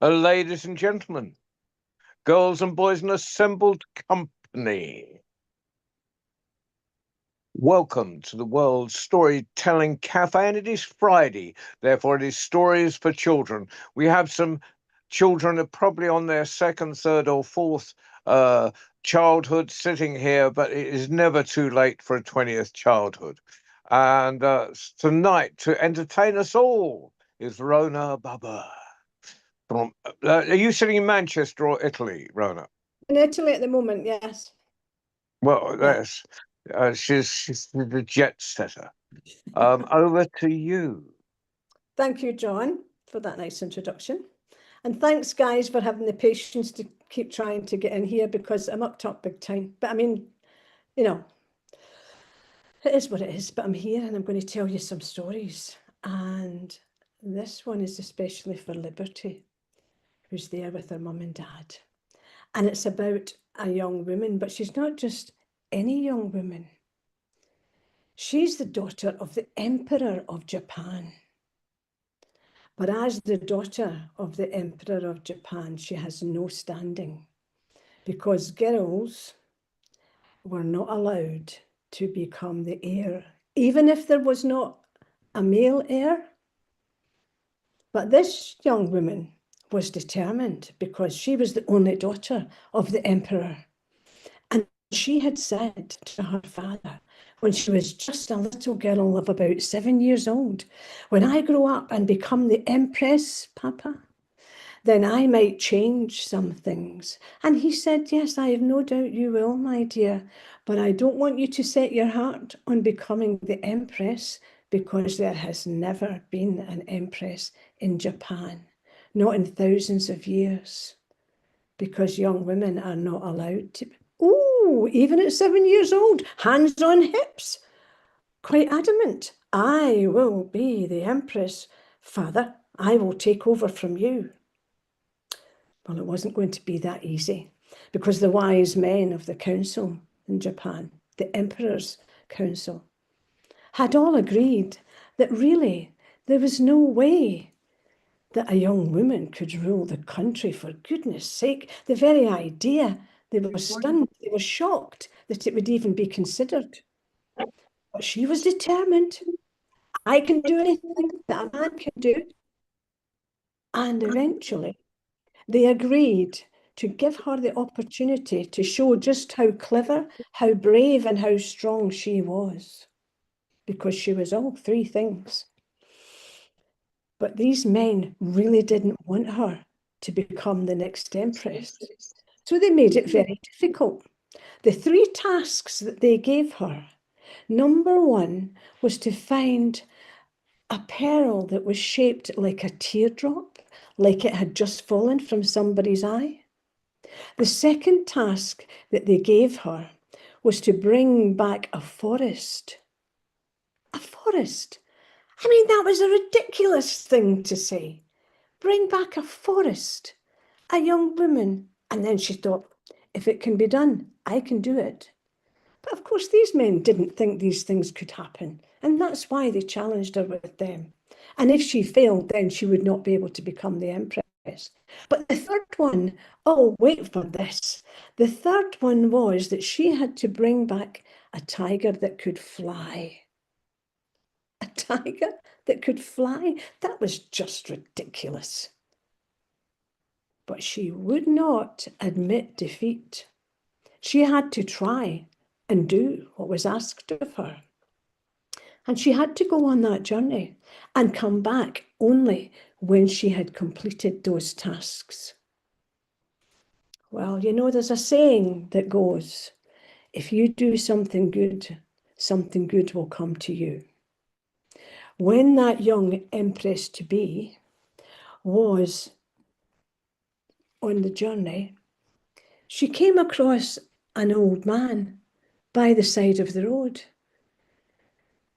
Ladies and gentlemen, girls and boys in assembled company, welcome to the World Storytelling Cafe, and it is Friday, therefore it is stories for children. We have some children are probably on their second, third or fourth childhood sitting here, but it is never too late for a 20th childhood. And tonight, to entertain us all, is Rona Baba. Are you sitting in Manchester or Italy, Rona? In Italy at the moment, yes. Well, Yeah. yes. She's the jet setter. Over to you. Thank you, John, for that nice introduction. And thanks, guys, for having the patience to keep trying to get in here because I'm up top big time. But I mean, you know, it is what it is. But I'm here and I'm going to tell you some stories. And this one is especially for Liberty, who's there with her mum and dad. And it's about a young woman, but she's not just any young woman. She's the daughter of the Emperor of Japan. But as the daughter of the Emperor of Japan, she has no standing because girls were not allowed to become the heir, even if there was not a male heir. But this young woman was determined because she was the only daughter of the Emperor. And she had said to her father, when she was just a little girl of about 7 years old, when I grow up and become the Empress, Papa, then I might change some things. And he said, yes, I have no doubt you will, my dear, but I don't want you to set your heart on becoming the Empress because there has never been an Empress in Japan, not in thousands of years, because young women are not allowed to. Oh, even at 7 years old, hands on hips, quite adamant. I will be the Empress, Father. I will take over from you. Well, it wasn't going to be that easy because the wise men of the council in Japan, the Emperor's council, had all agreed that really there was no way that a young woman could rule the country, for goodness sake. The very idea, they were stunned, they were shocked that it would even be considered. But she was determined. I can do anything that a man can do. And eventually, they agreed to give her the opportunity to show just how clever, how brave, and how strong she was, because she was all three things. But these men really didn't want her to become the next empress. So they made it very difficult. The three tasks that they gave her, number one was to find a pearl that was shaped like a teardrop, like it had just fallen from somebody's eye. The second task that they gave her was to bring back a forest. A forest. I mean, that was a ridiculous thing to say. Bring back a forest. A young woman. And then she thought, if it can be done, I can do it. But of course, these men didn't think these things could happen. And that's why they challenged her with them. And if she failed, then she would not be able to become the empress. But the third one, oh, wait for this. The third one was that she had to bring back a tiger that could fly. A tiger that could fly? That was just ridiculous. But she would not admit defeat. She had to try and do what was asked of her. And she had to go on that journey and come back only when she had completed those tasks. Well, you know, there's a saying that goes, if you do something good will come to you. When that young empress-to-be was on the journey, she came across an old man by the side of the road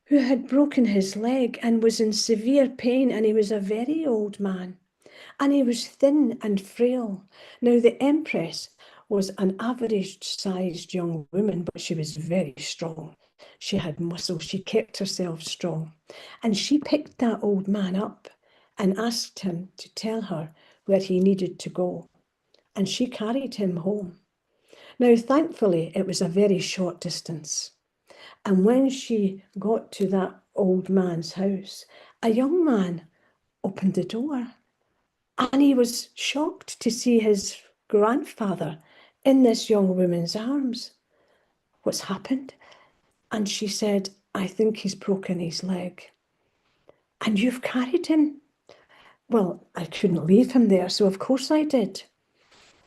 who had broken his leg and was in severe pain, and he was a very old man, and he was thin and frail. Now, the empress was an average-sized young woman, but she was very strong. She had muscle, she kept herself strong, and she picked that old man up and asked him to tell her where he needed to go, and she carried him home. Now, thankfully, it was a very short distance. And when she got to that old man's house, a young man opened the door, and he was shocked to see his grandfather in this young woman's arms. What's happened? And she said, I think he's broken his leg. And you've carried him? Well, I couldn't leave him there, so of course I did.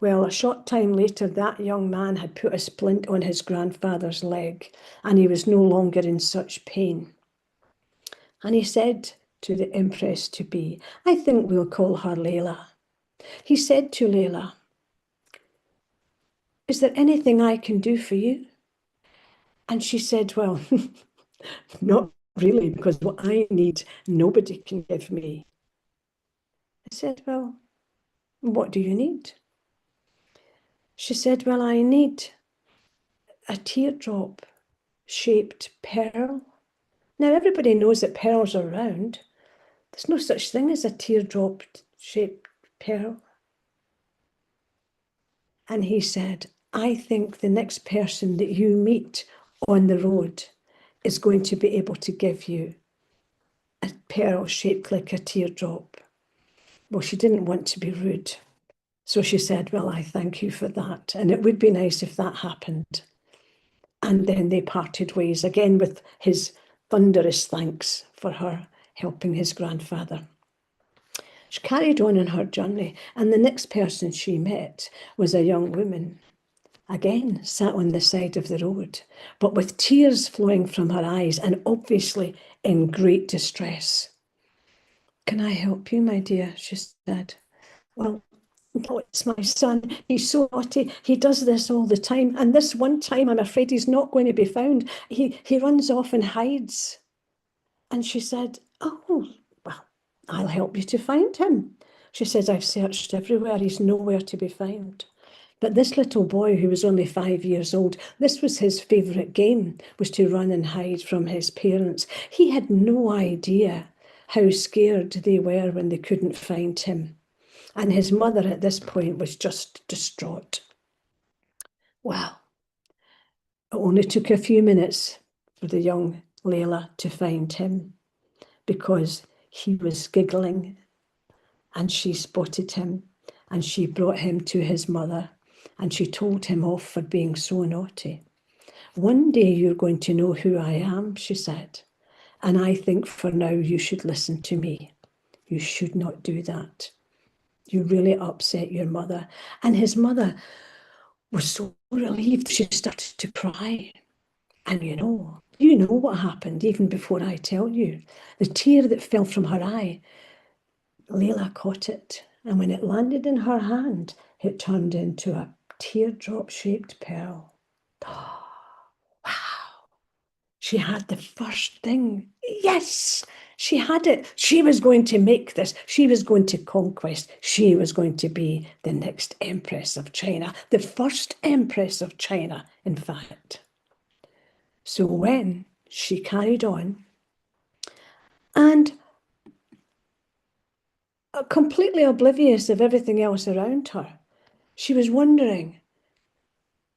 Well, a short time later, that young man had put a splint on his grandfather's leg, and he was no longer in such pain. And he said to the Empress-to-be, I think we'll call her Layla. He said to Layla, is there anything I can do for you? And she said, well, not really, because what I need, nobody can give me. I said, well, what do you need? She said, well, I need a teardrop-shaped pearl. Now, everybody knows that pearls are round. There's no such thing as a teardrop-shaped pearl. And he said, I think the next person that you meet on the road is going to be able to give you a pearl shaped like a teardrop. Well, she didn't want to be rude. So she said, well, I thank you for that. And it would be nice if that happened. And then they parted ways again with his thunderous thanks for her helping his grandfather. She carried on her journey, and the next person she met was a young woman, again sat on the side of the road, but with tears flowing from her eyes and obviously in great distress. Can I help you, my dear? She said. Well, no, it's my son. He's so naughty. He does this all the time. And this one time, I'm afraid he's not going to be found. He runs off and hides. And she said, oh, well, I'll help you to find him. She says, I've searched everywhere. He's nowhere to be found. But this little boy, who was only 5 years old, this was his favourite game, was to run and hide from his parents. He had no idea how scared they were when they couldn't find him. And his mother at this point was just distraught. Well, it only took a few minutes for the young Layla to find him, because he was giggling, and she spotted him, and she brought him to his mother, and she told him off for being so naughty. One day you're going to know who I am, she said, and I think for now you should listen to me. You should not do that. You really upset your mother. And his mother was so relieved, she started to cry. And you know what happened even before I tell you. The tear that fell from her eye, Layla caught it. And when it landed in her hand, it turned into a teardrop-shaped pearl. Oh, wow. She had the first thing. Yes, she had it. She was going to make this. She was going to conquest. She was going to be the next Empress of China, the first Empress of China, in fact. So when she carried on, and completely oblivious of everything else around her, she was wondering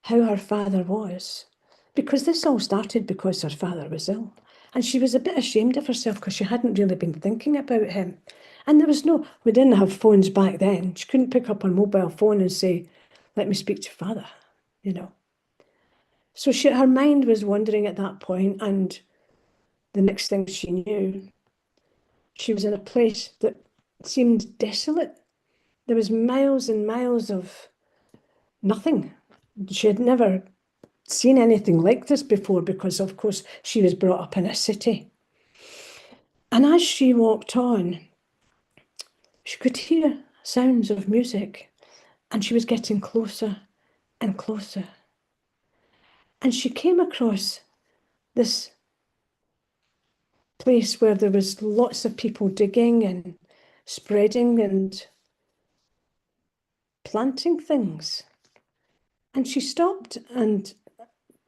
how her father was, because this all started because her father was ill. And she was a bit ashamed of herself because she hadn't really been thinking about him. And we didn't have phones back then. She couldn't pick up her mobile phone and say, let me speak to father, you know. So her mind was wandering at that point, and the next thing she knew, she was in a place that seemed desolate. There was miles and miles of nothing. She had never seen anything like this before because, of course, she was brought up in a city. And as she walked on, she could hear sounds of music, and she was getting closer and closer. And she came across this place where there was lots of people digging and spreading and planting things. And she stopped and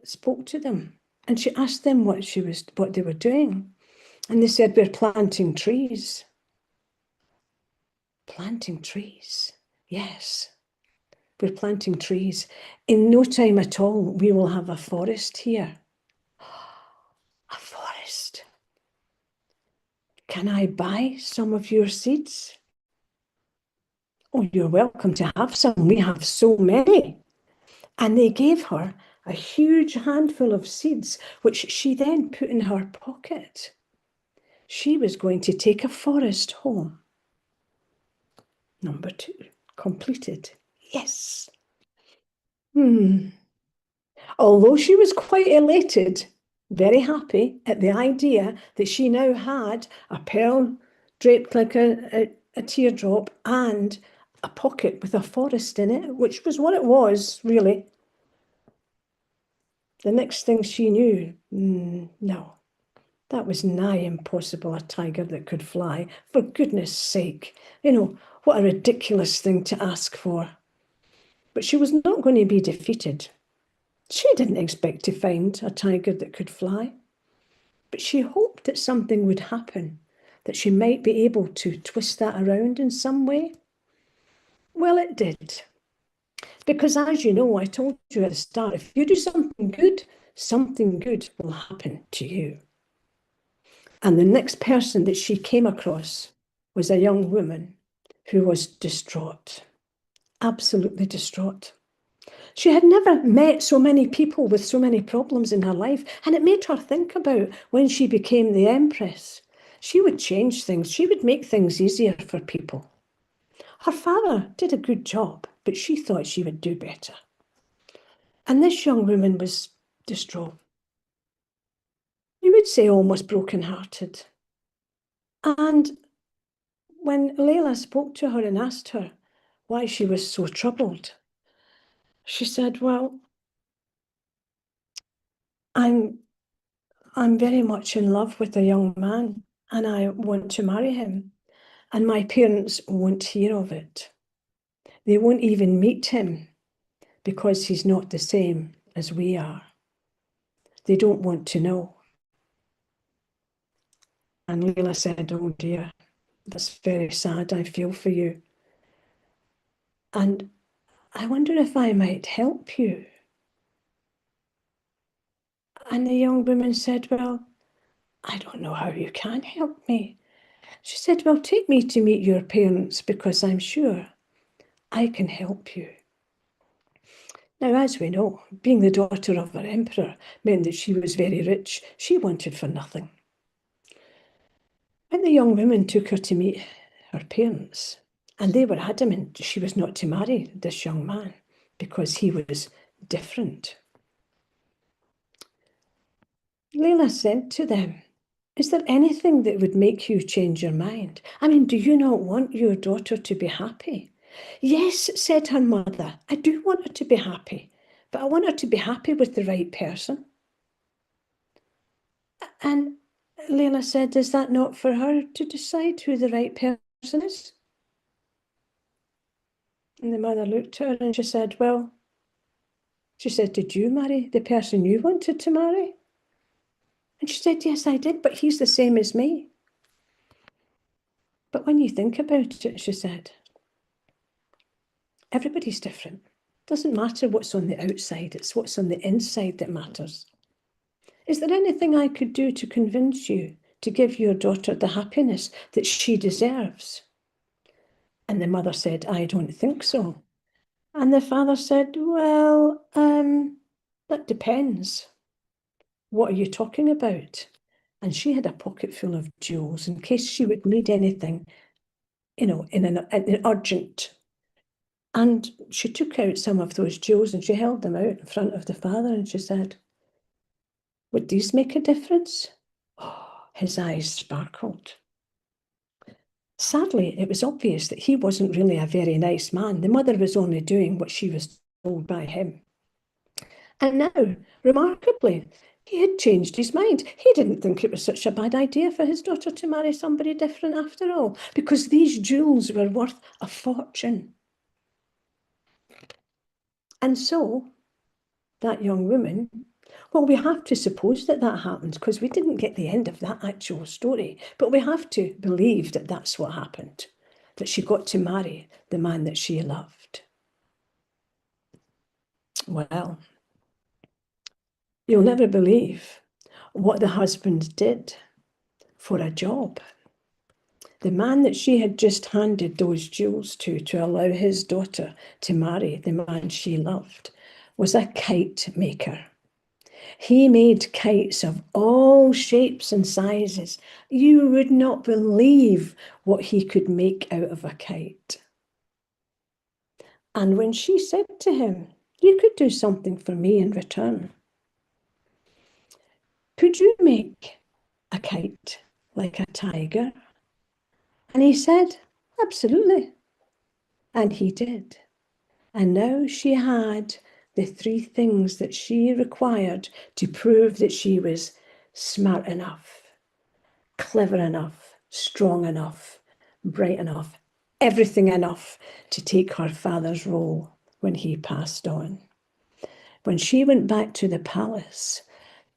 spoke to them, and she asked them what they were doing. And they said, we're planting trees. planting trees. Yes, we're planting trees. In no time at all, we will have a forest here. A forest. Can I buy some of your seeds? Oh, you're welcome to have some. We have so many. And they gave her a huge handful of seeds, which she then put in her pocket. She was going to take a forest home. Number 2, completed. Yes. Although she was quite elated, very happy at the idea that she now had a pearl draped like a teardrop and a pocket with a forest in it, which was what it was, really. The next thing she knew, no, that was nigh impossible, a tiger that could fly. For goodness sake, what a ridiculous thing to ask for. But she was not going to be defeated. She didn't expect to find a tiger that could fly, but she hoped that something would happen, that she might be able to twist that around in some way. Well, it did. Because as you know, I told you at the start, if you do something good will happen to you. And the next person that she came across was a young woman who was distraught, absolutely distraught. She had never met so many people with so many problems in her life, and it made her think about when she became the empress. She would change things. She would make things easier for people. Her father did a good job, but she thought she would do better. And this young woman was distraught. You would say almost broken-hearted. And when Layla spoke to her and asked her why she was so troubled, she said, well, I'm very much in love with a young man and I want to marry him. And my parents won't hear of it. They won't even meet him because he's not the same as we are. They don't want to know. And Layla said, oh dear, that's very sad. I feel for you. And I wonder if I might help you. And the young woman said, well, I don't know how you can help me. She said, well, take me to meet your parents because I'm sure I can help you. Now, as we know, being the daughter of an emperor meant that she was very rich. She wanted for nothing. And the young woman took her to meet her parents, and they were adamant she was not to marry this young man because he was different. Layla said to them, is there anything that would make you change your mind? I mean, do you not want your daughter to be happy? Yes, said her mother, I do want her to be happy, but I want her to be happy with the right person. And Layla said, is that not for her to decide who the right person is? And the mother looked at her and she said, well, she said, did you marry the person you wanted to marry? And she said, yes, I did, but he's the same as me. But when you think about it, she said, everybody's different. It doesn't matter what's on the outside, it's what's on the inside that matters. Is there anything I could do to convince you to give your daughter the happiness that she deserves? And the mother said, I don't think so. And the father said, well, that depends. What are you talking about? And she had a pocket full of jewels in case she would need anything, in an urgent. And she took out some of those jewels and she held them out in front of the father and she said, would these make a difference? Oh, his eyes sparkled. Sadly, it was obvious that he wasn't really a very nice man. The mother was only doing what she was told by him. And now, remarkably, he had changed his mind. He didn't think it was such a bad idea for his daughter to marry somebody different after all, because these jewels were worth a fortune. And so, that young woman, well, we have to suppose that that happened because we didn't get the end of that actual story, but we have to believe that that's what happened. that she got to marry the man that she loved. Well, you'll never believe what the husband did for a job. The man that she had just handed those jewels to allow his daughter to marry the man she loved was a kite maker. He made kites of all shapes and sizes. You would not believe what he could make out of a kite. And when she said to him, "You could do something for me in return. Could you make a kite like a tiger?" And he said, "Absolutely." And he did. And now she had the three things that she required to prove that she was smart enough, clever enough, strong enough, bright enough, everything enough to take her father's role when he passed on. When she went back to the palace,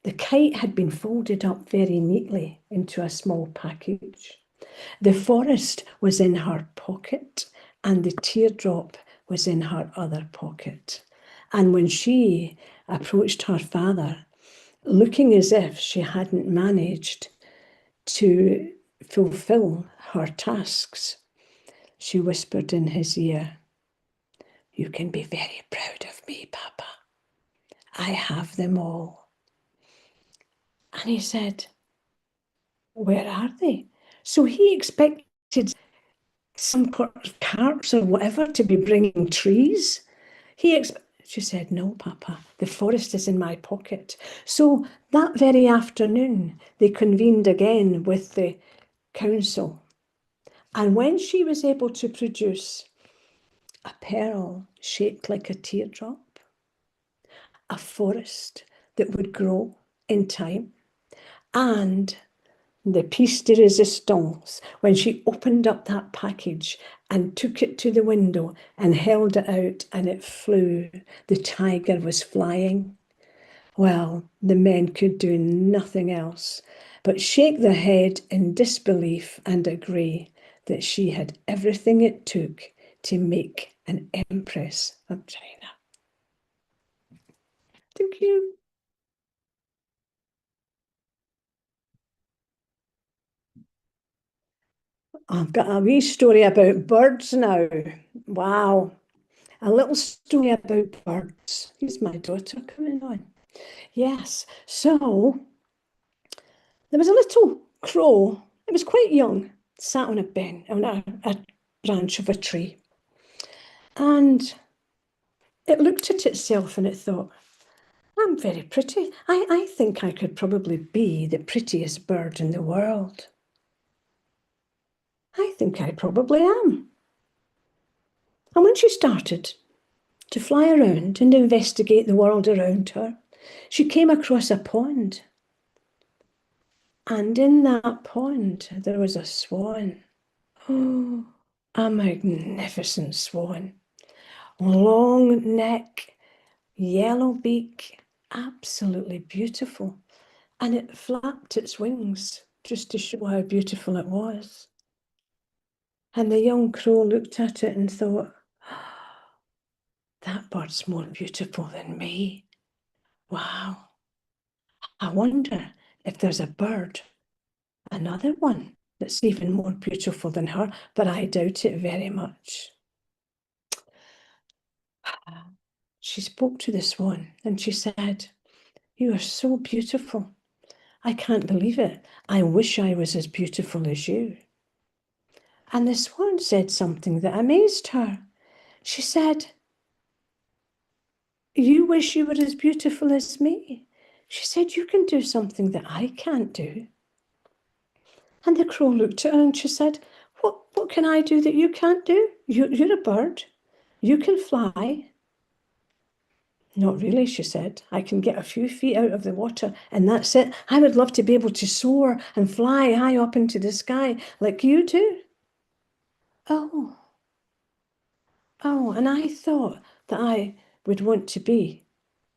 the kite had been folded up very neatly into a small package. The forest was in her pocket, and the teardrop was in her other pocket. And when she approached her father, looking as if she hadn't managed to fulfill her tasks, she whispered in his ear, "You can be very proud of me, Papa. I have them all." And he said, "Where are they?" So he expected some carts or whatever to be bringing trees. She said, "No, Papa, the forest is in my pocket." So that very afternoon, they convened again with the council. And when she was able to produce a pearl shaped like a teardrop, a forest that would grow in time, and the piece de resistance, when she opened up that package and took it to the window and held it out and it flew, the tiger was flying. Well, the men could do nothing else but shake their head in disbelief and agree that she had everything it took to make an empress of China. Thank you. I've got a wee story about birds now. Wow. A little story about birds. Here's my daughter coming on. Yes, so there was a little crow. It was quite young, sat on a branch of a tree. And it looked at itself and it thought, "I'm very pretty. I think I could probably be the prettiest bird in the world. I think I probably am." And when she started to fly around and investigate the world around her, she came across a pond. And in that pond, there was a swan. Oh, a magnificent swan. Long neck, yellow beak, absolutely beautiful. And it flapped its wings just to show how beautiful it was. And the young crow looked at it and thought, "That bird's more beautiful than me. Wow. I wonder if there's a bird, another one, that's even more beautiful than her, but I doubt it very much." She spoke to the swan and she said, "You are so beautiful. I can't believe it. I wish I was as beautiful as you." And the swan said something that amazed her. She said, "You wish you were as beautiful as me?" She said, "You can do something that I can't do." And the crow looked at her and she said, What can I do that you can't do? You're a bird. You can fly." "Not really," she said. "I can get a few feet out of the water and that's it. I would love to be able to soar and fly high up into the sky like you do." Oh, and I thought that I would want to be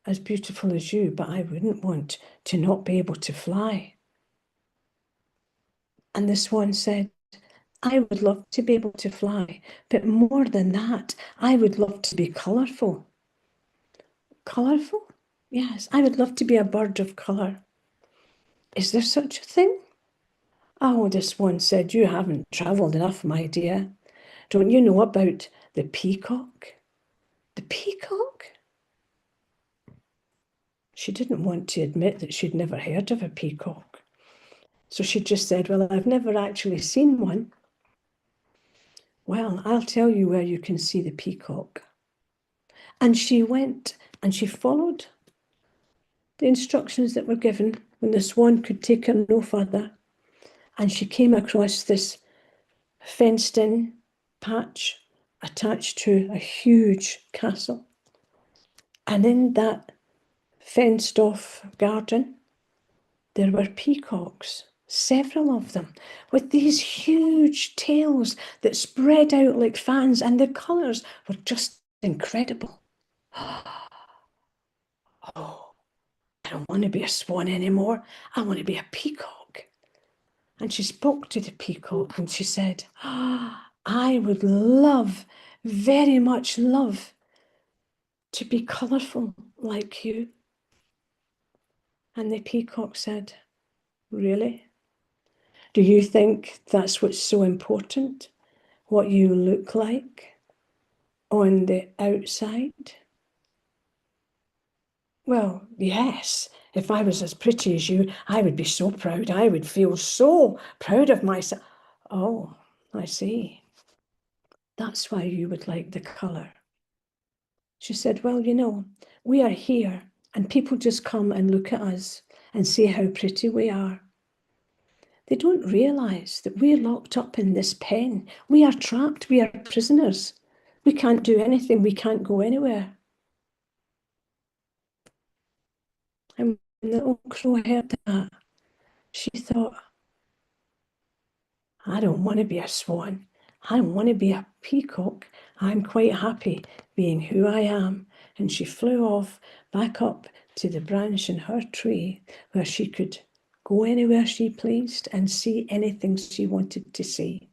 as beautiful as you, but I wouldn't want to not be able to fly." And the swan said, I would love to be able to fly, but more than that, I would love to be colourful. Colourful? Yes, I would love to be a bird of colour. Is there such a thing? Oh, the swan said, you haven't travelled enough, my dear. Don't you know about the peacock? The peacock? She didn't want to admit that she'd never heard of a peacock. So she just said, well, I've never actually seen one. Well, I'll tell you where you can see the peacock. And she went and she followed the instructions that were given when the swan could take her no further. And she came across this fenced-in patch attached to a huge castle. And in that fenced-off garden, there were peacocks, several of them, with these huge tails that spread out like fans, and the colours were just incredible. Oh, I don't want to be a swan anymore. I want to be a peacock. And she spoke to the peacock and she said, I would love, very much love, to be colourful like you. And the peacock said, really? Do you think that's what's so important? What you look like on the outside? Well, yes. If I was as pretty as you, I would be so proud. I would feel so proud of myself. Oh, I see. That's why you would like the colour. She said, well, you know, we are here and people just come and look at us and see how pretty we are. They don't realise that we're locked up in this pen. We are trapped. We are prisoners. We can't do anything. We can't go anywhere. And when the little crow heard that, she thought, I don't want to be a swan. I don't want to be a peacock. I'm quite happy being who I am. And she flew off back up to the branch in her tree where she could go anywhere she pleased and see anything she wanted to see.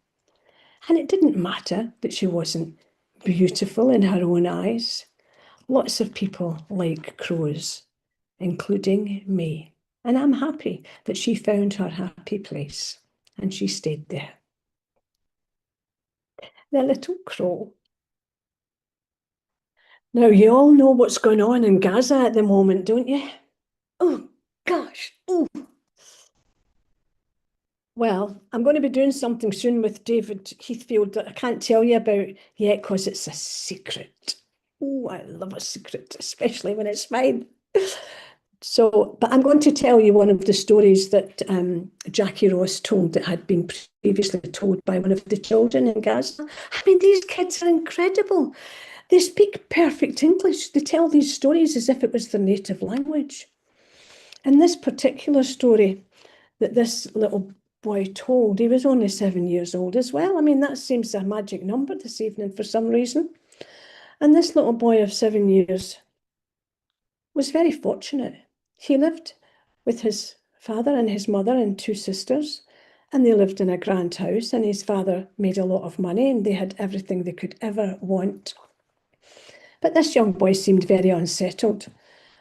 And it didn't matter that she wasn't beautiful in her own eyes. Lots of people like crows, including me. And I'm happy that she found her happy place and she stayed there. The little crow. Now, you all know what's going on in Gaza at the moment, don't you? Oh, gosh. Oh. Well, I'm going to be doing something soon with David Heathfield that I can't tell you about yet because it's a secret. Oh, I love a secret, especially when it's mine. So, but I'm going to tell you one of the stories that Jackie Ross told that had been previously told by one of the children in Gaza. I mean, these kids are incredible. They speak perfect English. They tell these stories as if it was their native language. And this particular story that this little boy told, he was only 7 years old as well. I mean, that seems a magic number this evening for some reason. And this little boy of 7 years was very fortunate. He lived with his father and his mother and two sisters, and they lived in a grand house, and his father made a lot of money and they had everything they could ever want. But this young boy seemed very unsettled,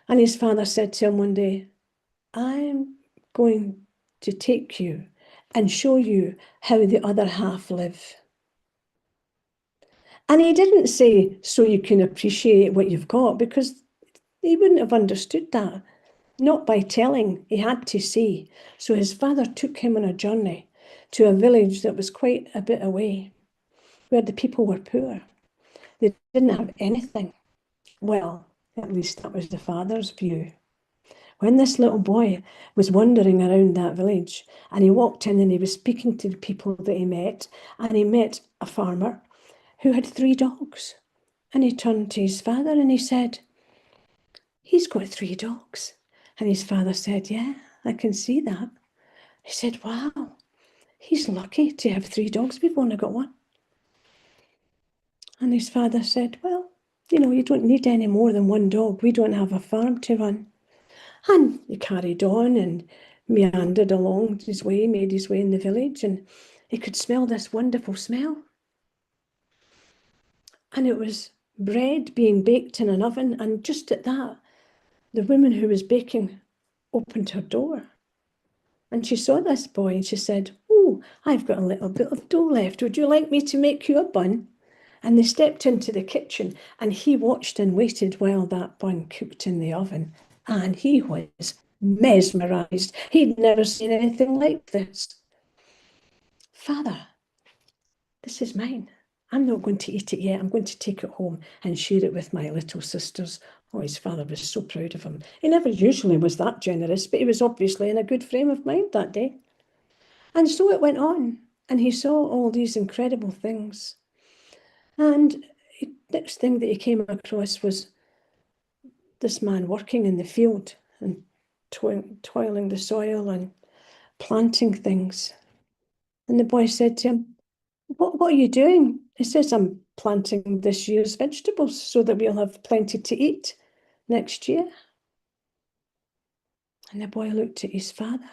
and his father said to him one day, I'm going to take you and show you how the other half live. And he didn't say, so you can appreciate what you've got, because he wouldn't have understood that. Not by telling, he had to see. So his father took him on a journey to a village that was quite a bit away, where the people were poor. They didn't have anything. Well, at least that was the father's view. When this little boy was wandering around that village and he walked in and he was speaking to the people that he met, and he met a farmer who had 3 dogs. And he turned to his father and he said, he's got 3 dogs. And his father said, yeah, I can see that. He said, wow, he's lucky to have 3 dogs. We've only got 1. And his father said, well, you know, you don't need any more than 1 dog. We don't have a farm to run. And he carried on and meandered along his way, made his way in the village. And he could smell this wonderful smell. And it was bread being baked in an oven. And just at that, the woman who was baking opened her door. And she saw this boy and she said, "Oh, I've got a little bit of dough left. Would you like me to make you a bun?" And they stepped into the kitchen and he watched and waited while that bun cooked in the oven. And he was mesmerised. He'd never seen anything like this. "Father, this is mine. I'm not going to eat it yet. I'm going to take it home and share it with my little sisters." Oh, his father was so proud of him. He never usually was that generous, but he was obviously in a good frame of mind that day. And so it went on, and he saw all these incredible things. And the next thing that he came across was this man working in the field and toiling the soil and planting things. And the boy said to him, what are you doing?" He says, "I'm planting this year's vegetables so that we'll have plenty to eat next year." And the boy looked at his father.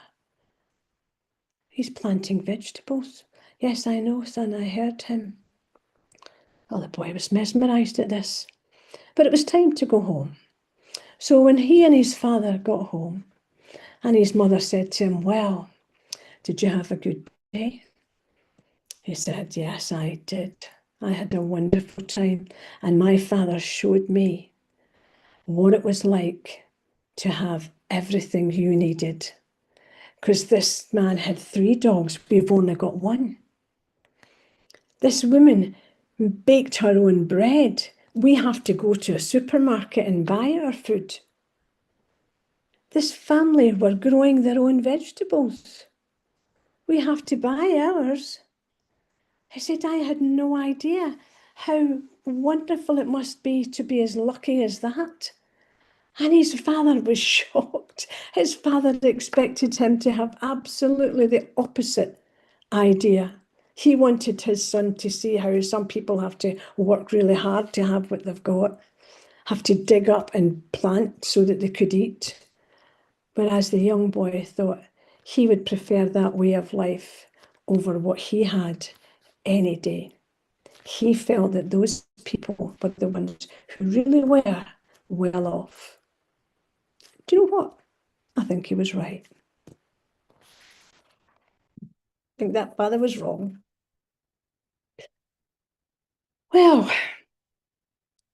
"He's planting vegetables." "Yes, I know, son, I heard him." Well, the boy was mesmerised at this. But it was time to go home. So when he and his father got home, and his mother said to him, "Well, did you have a good day?" He said, "Yes, I did. I had a wonderful time, and my father showed me what it was like to have everything you needed. Because this man had 3 dogs, we've only got 1. This woman baked her own bread. We have to go to a supermarket and buy our food. This family were growing their own vegetables. We have to buy ours." He said, "I had no idea how wonderful it must be to be as lucky as that." And his father was shocked. His father expected him to have absolutely the opposite idea. He wanted his son to see how some people have to work really hard to have what they've got, have to dig up and plant so that they could eat. Whereas the young boy thought he would prefer that way of life over what he had any day. He felt that those people were the ones who really were well off. Do you know what? I think he was right. I think that father was wrong. Well,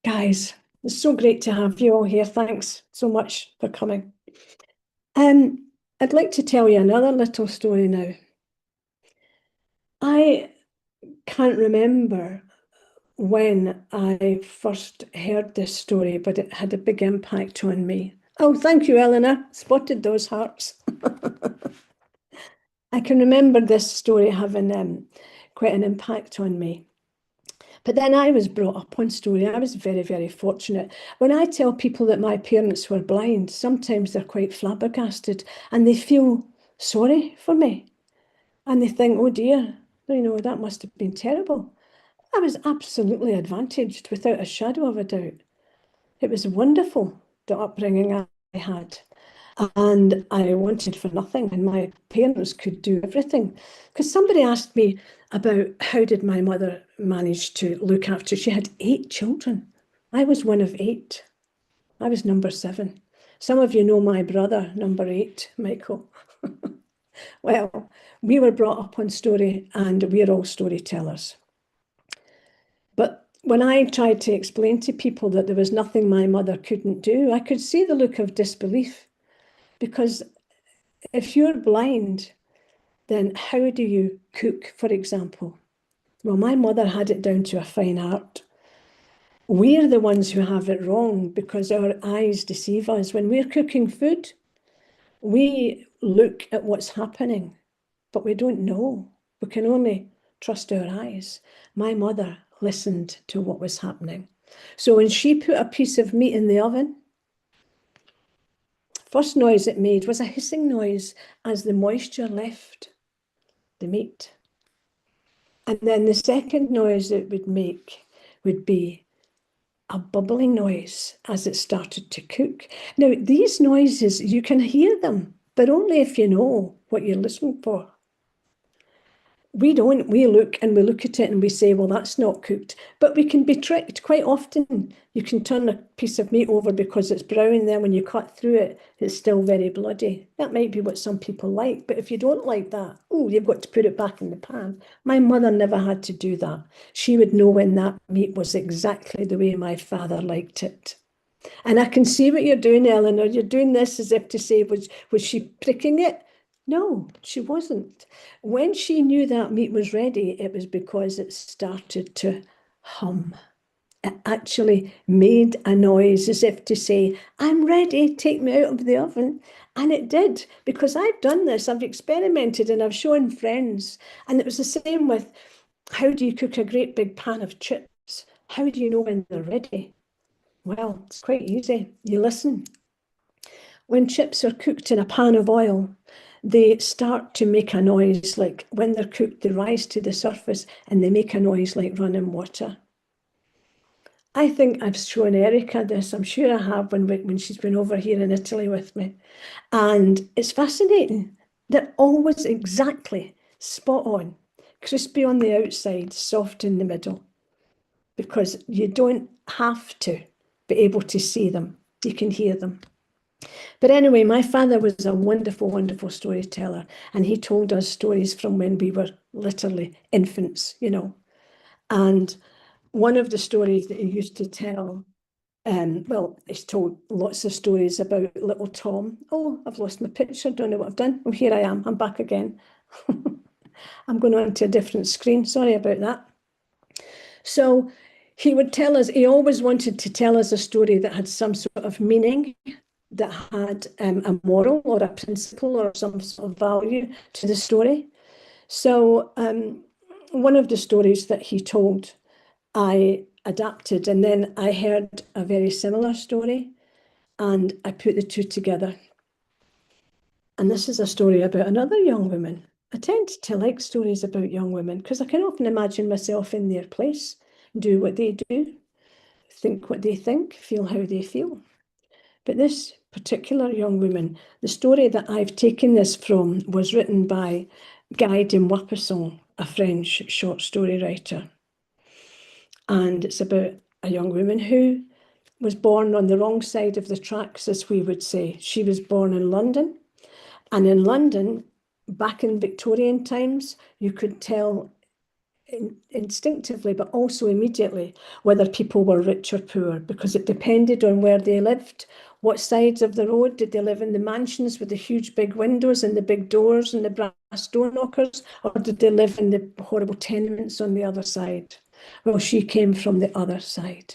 guys, it's so great to have you all here. Thanks so much for coming. I'd like to tell you another little story now. I can't remember when I first heard this story, but it had a big impact on me. Oh, thank you, Eleanor. Spotted those hearts. I can remember this story having quite an impact on me. But then I was brought up on story. I was very, very fortunate. When I tell people that my parents were blind, sometimes they're quite flabbergasted and they feel sorry for me. And they think, "Oh dear, that must have been terrible." I was absolutely advantaged without a shadow of a doubt. It was wonderful, the upbringing I had. And I wanted for nothing, and my parents could do everything. Because somebody asked me about how did my mother manage to look after, she had 8 children. I was one of 8. I was number 7. Some of you know my brother, number 8, Michael. Well, we were brought up on story, and we're all storytellers. But when I tried to explain to people that there was nothing my mother couldn't do, I could see the look of disbelief. Because if you're blind, then how do you cook, for example? Well, my mother had it down to a fine art. We're the ones who have it wrong because our eyes deceive us. When we're cooking food, we look at what's happening, but we don't know. We can only trust our eyes. My mother listened to what was happening. So when she put a piece of meat in the oven, first noise it made was a hissing noise as the moisture left the meat. And then the second noise it would make would be a bubbling noise as it started to cook. Now, these noises, you can hear them, but only if you know what you're listening for. we don't. We look at it and we say, well, that's not cooked. But we can be tricked quite often. You can turn a piece of meat over because it's brown. Then when you cut through it, it's still very bloody. That might be what some people like. But if you don't like that, oh, you've got to put it back in the pan. My mother never had to do that. She would know when that meat was exactly the way my father liked it. And I can see what you're doing, Eleanor. You're doing this as if to say, was she pricking it? No, she wasn't. When she knew that meat was ready, it was because it started to hum. It actually made a noise as if to say, I'm ready, take me out of the oven. And it did, because I've done this, I've experimented and I've shown friends. And it was the same with, how do you cook a great big pan of chips? How do you know when they're ready? Well, it's quite easy. You listen. When chips are cooked in a pan of oil, they start to make a noise, like when they're cooked, they rise to the surface and they make a noise like running water. I think I've shown Erica this. I'm sure I have when she's been over here in Italy with me. And it's fascinating. They're always exactly spot on. Crispy on the outside, soft in the middle. Because you don't have to be able to see them. You can hear them. But anyway, my father was a wonderful, wonderful storyteller. And he told us stories from when we were literally infants, you know. And one of the stories that he used to tell, well, he's told lots of stories about little Tom. Oh, I've lost my picture, don't know what I've done. Oh, here I am, I'm back again. I'm going on to a different screen, sorry about that. So he would tell us, he always wanted to tell us a story that had some sort of meaning, that had a moral or a principle or some sort of value to the story. So one of the stories that he told, I adapted, and then I heard a very similar story and I put the two together. And this is a story about another young woman. I tend to like stories about young women because I can often imagine myself in their place, do what they do, think what they think, feel how they feel. But this particular young woman, the story that I've taken this from was written by Guy de Maupassant, a French short story writer. And it's about a young woman who was born on the wrong side of the tracks, as we would say. She was born in London. And in London, back in Victorian times, you could tell instinctively, but also immediately, whether people were rich or poor, because it depended on where they lived. What sides of the road did they live in? The mansions with the huge big windows and the big doors and the brass door knockers, or did they live in the horrible tenements on the other side? Well, she came from the other side.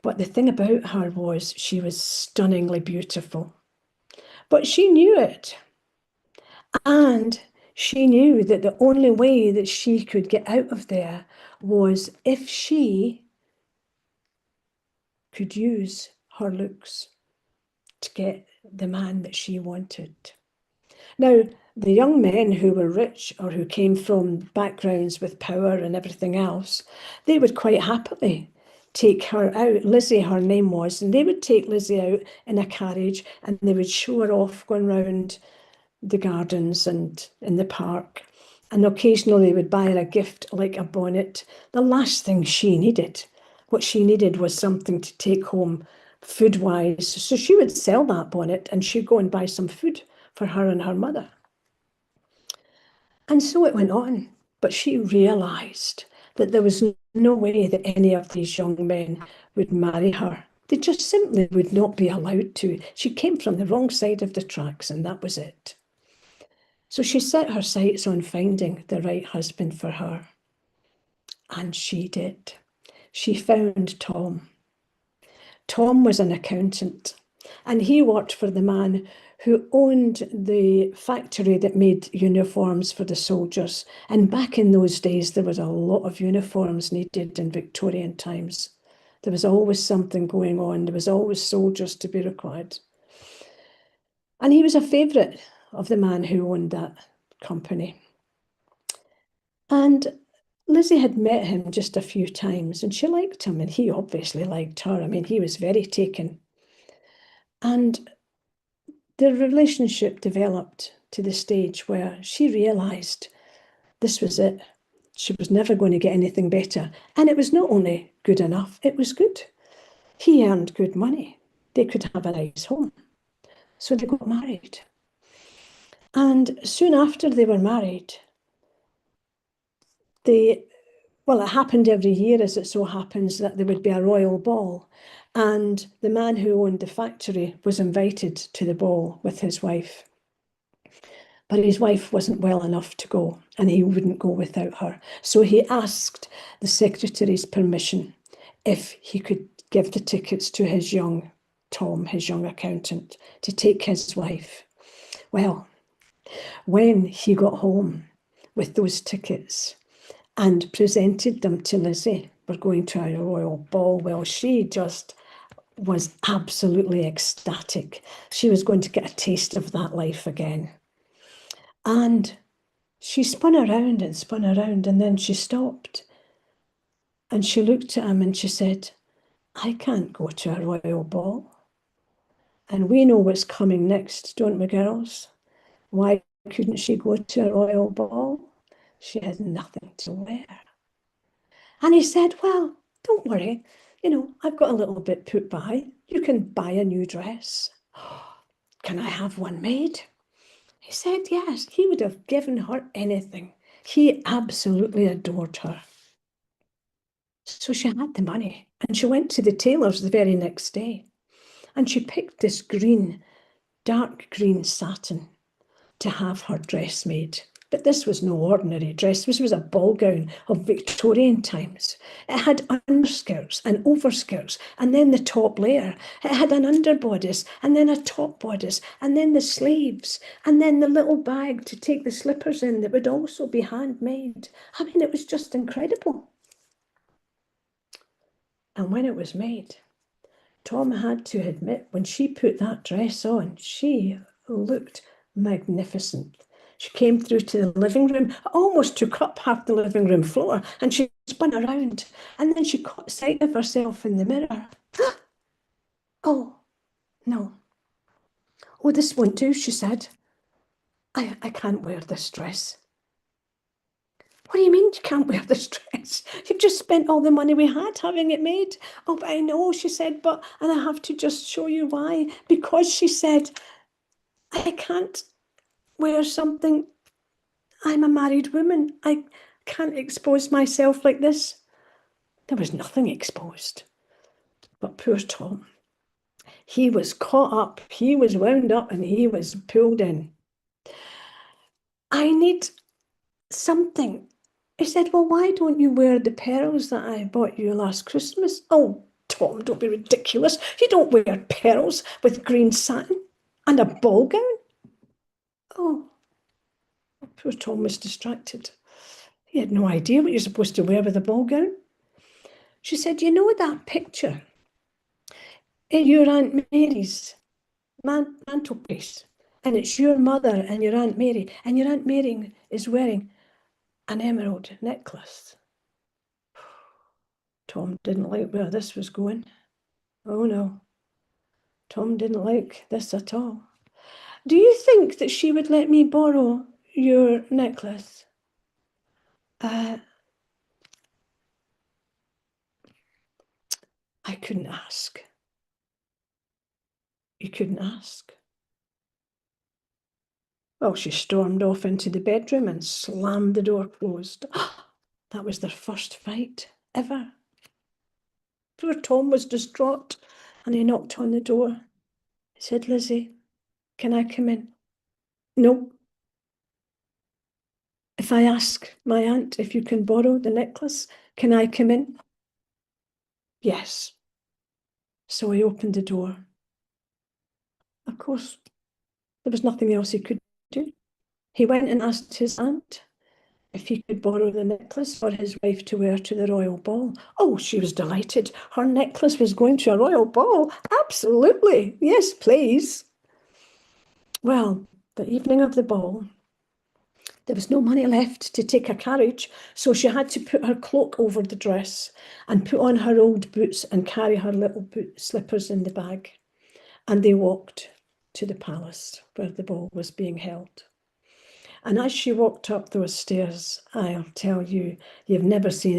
But the thing about her was she was stunningly beautiful. But she knew it. And she knew that the only way that she could get out of there was if she could use her looks to get the man that she wanted. Now, the young men who were rich or who came from backgrounds with power and everything else, they would quite happily take her out. Lizzie, her name was, and they would take Lizzie out in a carriage and they would show her off going round the gardens and in the park. And occasionally they would buy her a gift like a bonnet. The last thing she needed, what she needed was something to take home food-wise. So she would sell that bonnet and she'd go and buy some food for her and her mother. And so it went on. But she realised that there was no way that any of these young men would marry her. They just simply would not be allowed to. She came from the wrong side of the tracks, and that was it. So she set her sights on finding the right husband for her. And she did. She found Tom. Tom was an accountant, and he worked for the man who owned the factory that made uniforms for the soldiers. And back in those days, there was a lot of uniforms needed in Victorian times. There was always something going on. There was always soldiers to be required. And he was a favourite of the man who owned that company. And Lizzie had met him just a few times and she liked him, and he obviously liked her. I mean, he was very taken. And their relationship developed to the stage where she realised This was it. She was never going to get anything better. And it was not only good enough, it was good. He earned good money. They could have a nice home. So they got married. And soon after they were married, well, it happened every year, as it so happens, that there would be a royal ball. And the man who owned the factory was invited to the ball with his wife. But his wife wasn't well enough to go, and he wouldn't go without her. So he asked the secretary's permission if he could give the tickets to his young Tom, his young accountant, to take his wife. Well, when he got home with those tickets and presented them to Lizzie, we're going to a royal ball, well, she just was absolutely ecstatic. She was going to get a taste of that life again. And she spun around, and then she stopped. And she looked at him and she said, I can't go to a royal ball. And we know what's coming next, don't we, girls? Why couldn't she go to a royal ball? She had nothing to wear. And he said, well, don't worry. I've got a little bit put by. You can buy a new dress. Can I have one made? He said yes, he would have given her anything. He absolutely adored her. So she had the money, and she went to the tailor's the very next day, and she picked this dark green satin to have her dress made. But this was no ordinary dress. This was a ball gown of Victorian times. It had underskirts and overskirts, and then the top layer. It had an underbodice, and then a top bodice, and then the sleeves, and then the little bag to take the slippers in that would also be handmade. I mean, it was just incredible. And when it was made, Tom had to admit, when she put that dress on, she looked magnificent. She came through to the living room, almost took up half the living room floor, and she spun around, and then she caught sight of herself in the mirror. Oh, no. Oh, this won't do, she said. I can't wear this dress. What do you mean you can't wear this dress? You've just spent all the money we had having it made. Oh, but I know, she said, and I have to just show you why. Because, she said, I can't wear something. I'm a married woman. I can't expose myself like this. There was nothing exposed. But poor Tom, he was caught up, he was wound up, and he was pulled in. I need something. He said, well, why don't you wear the pearls that I bought you last Christmas? Oh, Tom, don't be ridiculous. You don't wear pearls with green satin and a ball gown. Oh, poor Tom was distracted. He had no idea what you're supposed to wear with a ball gown. She said, you know that picture in your Aunt Mary's mantelpiece? And it's your mother and your Aunt Mary. And your Aunt Mary is wearing an emerald necklace. Tom didn't like where this was going. Oh no, Tom didn't like this at all. Do you think that she would let me borrow your necklace? I couldn't ask. You couldn't ask. Well, she stormed off into the bedroom and slammed the door closed. That was their first fight ever. Poor Tom was distraught, and he knocked on the door. He said, Lizzie, can I come in? No. If I ask my aunt if you can borrow the necklace, can I come in? Yes. So he opened the door. Of course, there was nothing else he could do. He went and asked his aunt if he could borrow the necklace for his wife to wear to the royal ball. Oh, she was delighted. Her necklace was going to a royal ball. Absolutely. Yes, please. Well, the evening of the ball, there was no money left to take a carriage, so she had to put her cloak over the dress and put on her old boots and carry her little boot slippers in the bag. And they walked to the palace where the ball was being held. And as she walked up those stairs, I'll tell you, you've never seen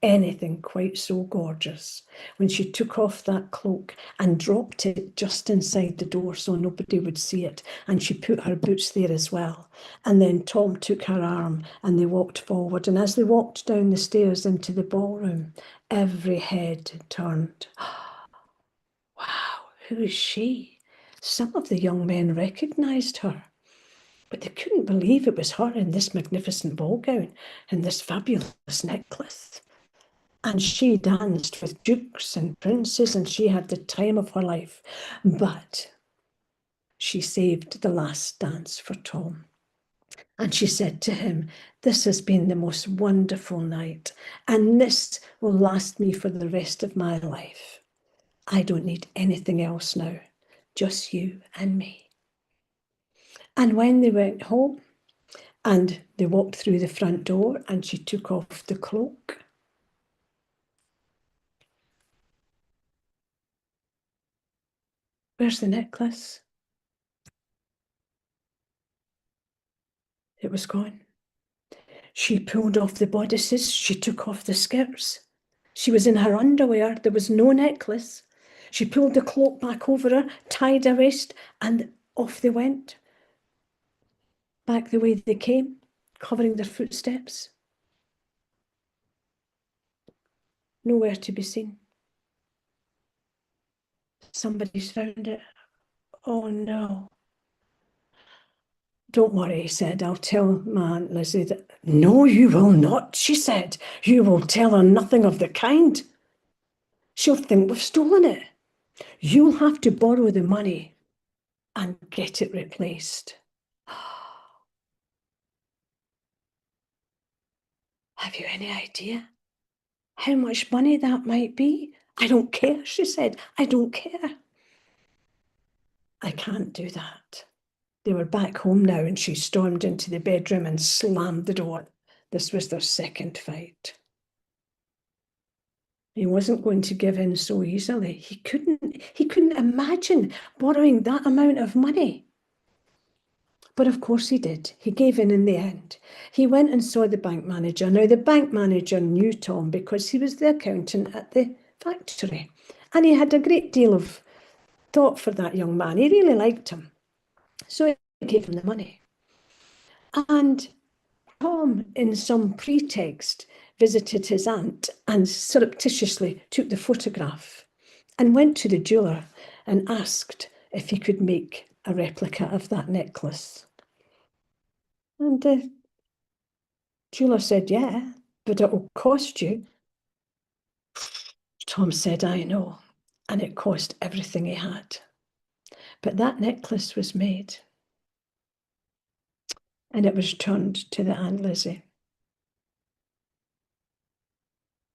anything quite so gorgeous. When she took off that cloak and dropped it just inside the door so nobody would see it, and she put her boots there as well. And then Tom took her arm and they walked forward. And as they walked down the stairs into the ballroom, every head turned. Wow, who is she? Some of the young men recognised her, but they couldn't believe it was her in this magnificent ball gown and this fabulous necklace. And she danced with dukes and princes, and she had the time of her life. But she saved the last dance for Tom. And she said to him, "This has been the most wonderful night, and this will last me for the rest of my life. I don't need anything else now, just you and me." And when they went home and they walked through the front door and she took off the cloak, where's the necklace? It was gone. She pulled off the bodices, she took off the skirts. She was in her underwear, there was no necklace. She pulled the cloak back over her, tied a waist, and off they went. Back the way they came, covering their footsteps. Nowhere to be seen. Somebody's found it. Oh no. "Don't worry," he said. "I'll tell my Aunt Lizzie that." "No, you will not," she said. "You will tell her nothing of the kind. She'll think we've stolen it. You'll have to borrow the money and get it replaced." Have you any idea how much money that might be? "I don't care," she said. "I don't care. I can't do that." They were back home now, and she stormed into the bedroom and slammed the door. This was their second fight. He wasn't going to give in so easily. He couldn't imagine borrowing that amount of money. But of course he did. He gave in the end. He went and saw the bank manager. Now, the bank manager knew Tom because he was the accountant at the factory. And he had a great deal of thought for that young man. He really liked him. So he gave him the money. And Tom, in some pretext, visited his aunt and surreptitiously took the photograph and went to the jeweller and asked if he could make a replica of that necklace. And the jeweller said, "Yeah, but it will cost you." Tom said, "I know," and it cost everything he had. But that necklace was made, and it was returned to the Aunt Lizzie.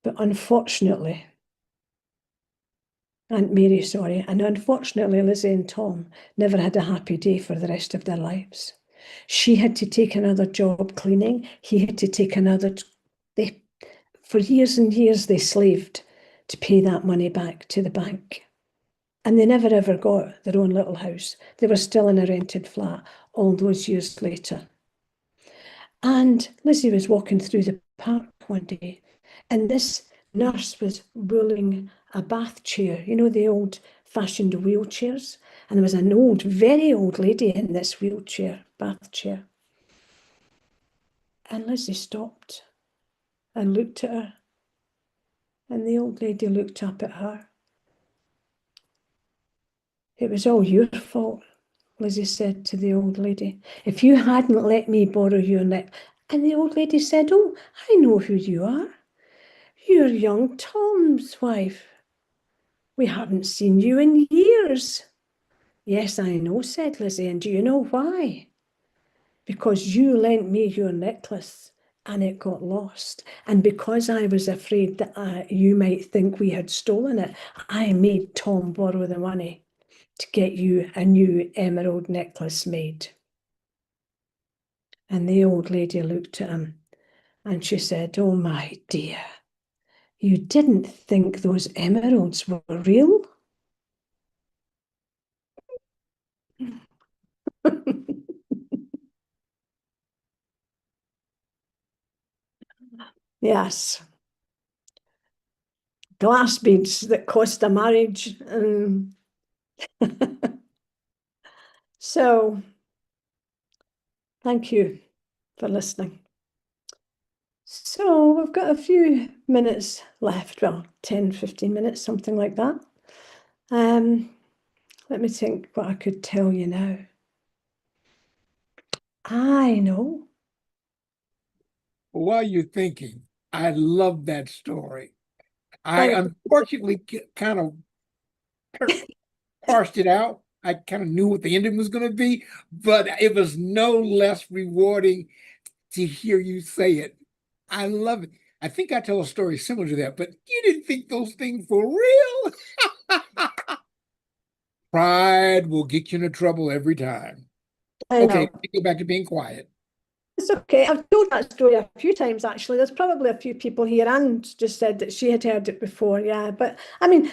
But unfortunately, Aunt Mary, sorry, and unfortunately Lizzie and Tom never had a happy day for the rest of their lives. She had to take another job cleaning. He had to take another. For years and years, they slaved to pay that money back to the bank. And they never ever got their own little house. They were still in a rented flat all those years later. And Lizzie was walking through the park one day, and this nurse was wheeling a bath chair, you know, the old-fashioned wheelchairs. And there was an old, very old lady in this wheelchair, bath chair. And Lizzie stopped and looked at her. And the old lady looked up at her. "It was all your fault," Lizzie said to the old lady. "If you hadn't let me borrow your neck..." And the old lady said, "Oh, I know who you are. You're young Tom's wife. We haven't seen you in years." "Yes, I know," said Lizzie, "and do you know why? Because you lent me your necklace and it got lost. And because I was afraid that you might think we had stolen it, I made Tom borrow the money to get you a new emerald necklace made." And the old lady looked at him and she said, "Oh, my dear, you didn't think those emeralds were real?" Yes. Glass beads that cost a marriage. So, thank you for listening. So, we've got a few minutes left, well, 10, 15 minutes, something like that. Let me think what I could tell you now. I know. While you're thinking, I love that story. I Thank unfortunately kind of parsed it out. I kind of knew what the ending was going to be, but it was no less rewarding to hear you say it. I love it. I think I tell a story similar to that, but you didn't think those things were real. Pride will get you into trouble every time. I Okay, know. go back to being quiet. It's okay. I've told that story a few times, actually. There's probably a few people here and just said that she had heard it before. Yeah. But I mean,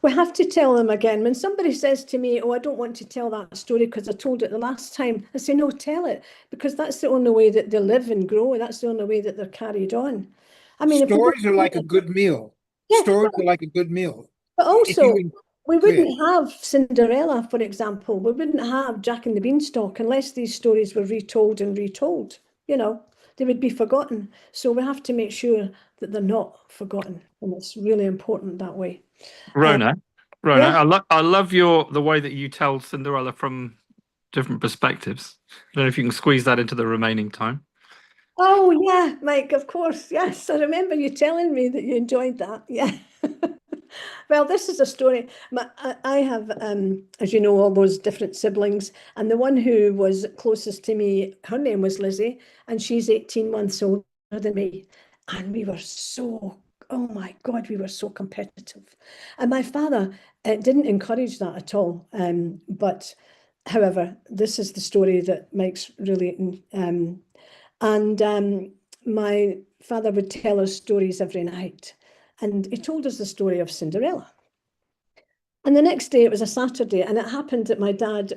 we have to tell them again. When somebody says to me, oh, I don't want to tell that story because I told it the last time, I say, no, tell it, because that's the only way that they live and grow. That's the only way that they're carried on. I mean, if we Stories are don't, like a good meal. yeah, Stories are like a good meal. but If also, you we go ahead. wouldn't have Cinderella, for example. We wouldn't have Jack and the Beanstalk unless these stories were retold and retold. You know, they would be forgotten. So we have to make sure that they're not forgotten. And it's really important that way. Rona, Yeah. I love the way that you tell Cinderella from different perspectives. I don't know if you can squeeze that into the remaining time. Oh, yeah, Mike, of course. Yes, I remember you telling me that you enjoyed that. Yeah. Well, this is a story. I have, as you know, all those different siblings, and the one who was closest to me, her name was Lizzie, and she's 18 months older than me. And we were so, oh my God, we were so competitive. And my father didn't encourage that at all. But however, this is the story that Mike's relating. And my father would tell us stories every night. And he told us the story of Cinderella. And the next day, it was a Saturday, and it happened that my dad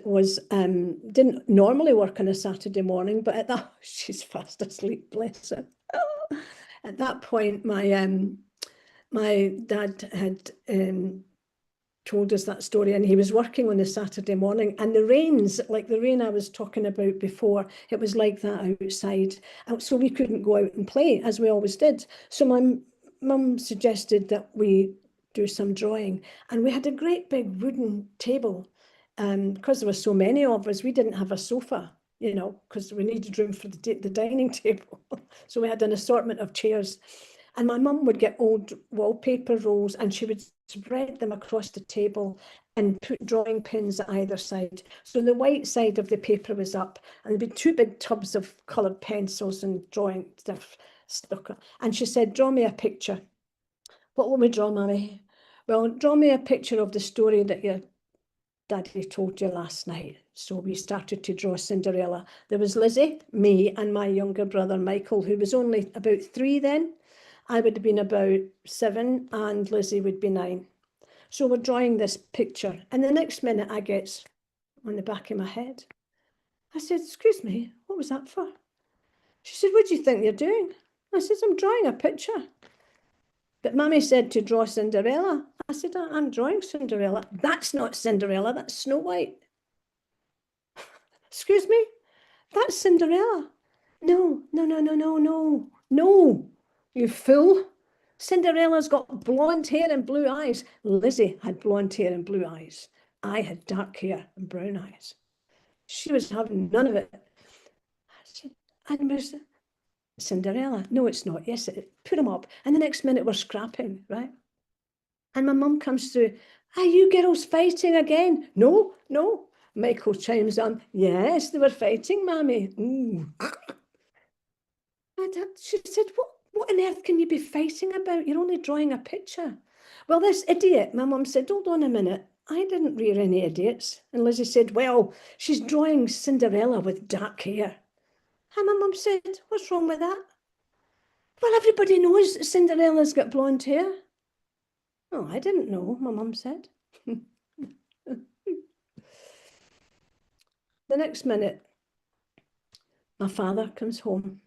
didn't normally work on a Saturday morning, but at that, she's fast asleep, bless her. At that point, my dad had told us that story, and he was working on a Saturday morning, and the rains, like the rain I was talking about before, it was like that outside, so we couldn't go out and play as we always did. So my mum suggested that we do some drawing, and we had a great big wooden table, because there were so many of us, we didn't have a sofa, you know, because we needed room for the dining table. So we had an assortment of chairs. And my mum would get old wallpaper rolls and she would spread them across the table and put drawing pins at either side. So the white side of the paper was up, and there'd be two big tubs of coloured pencils and drawing stuff stuck. And she said, draw me a picture. What will we draw, Mummy? Well, draw me a picture of the story that your Daddy told you last night. So we started to draw Cinderella. There was Lizzie, me, and my younger brother Michael, who was only about 3 then. I would have been about 7 and Lizzie would be 9. So we're drawing this picture. And the next minute I get on the back of my head. I said, excuse me, what was that for? She said, what do you think you're doing? I said, I'm drawing a picture. But Mummy said to draw Cinderella. I said, I'm drawing Cinderella. That's not Cinderella, that's Snow White. Excuse me? That's Cinderella. No, no, no, no, no, no, no, you fool. Cinderella's got blonde hair and blue eyes. Lizzie had blonde hair and blue eyes. I had dark hair and brown eyes. She was having none of it. I said, and was Cinderella? No, it's not. Yes, put them up. And the next minute we're scrapping, right? And my mum comes through. Are you girls fighting again? No, no. Michael chimes on. Yes, they were fighting, Mammy. Ooh. And she said, what on earth can you be fighting about? You're only drawing a picture. Well, this idiot, my mum said, hold on a minute. I didn't rear any idiots. And Lizzie said, well, she's drawing Cinderella with dark hair. And my mum said, what's wrong with that? Well, everybody knows that Cinderella's got blonde hair. Oh, I didn't know, my mum said. The next minute, my father comes home.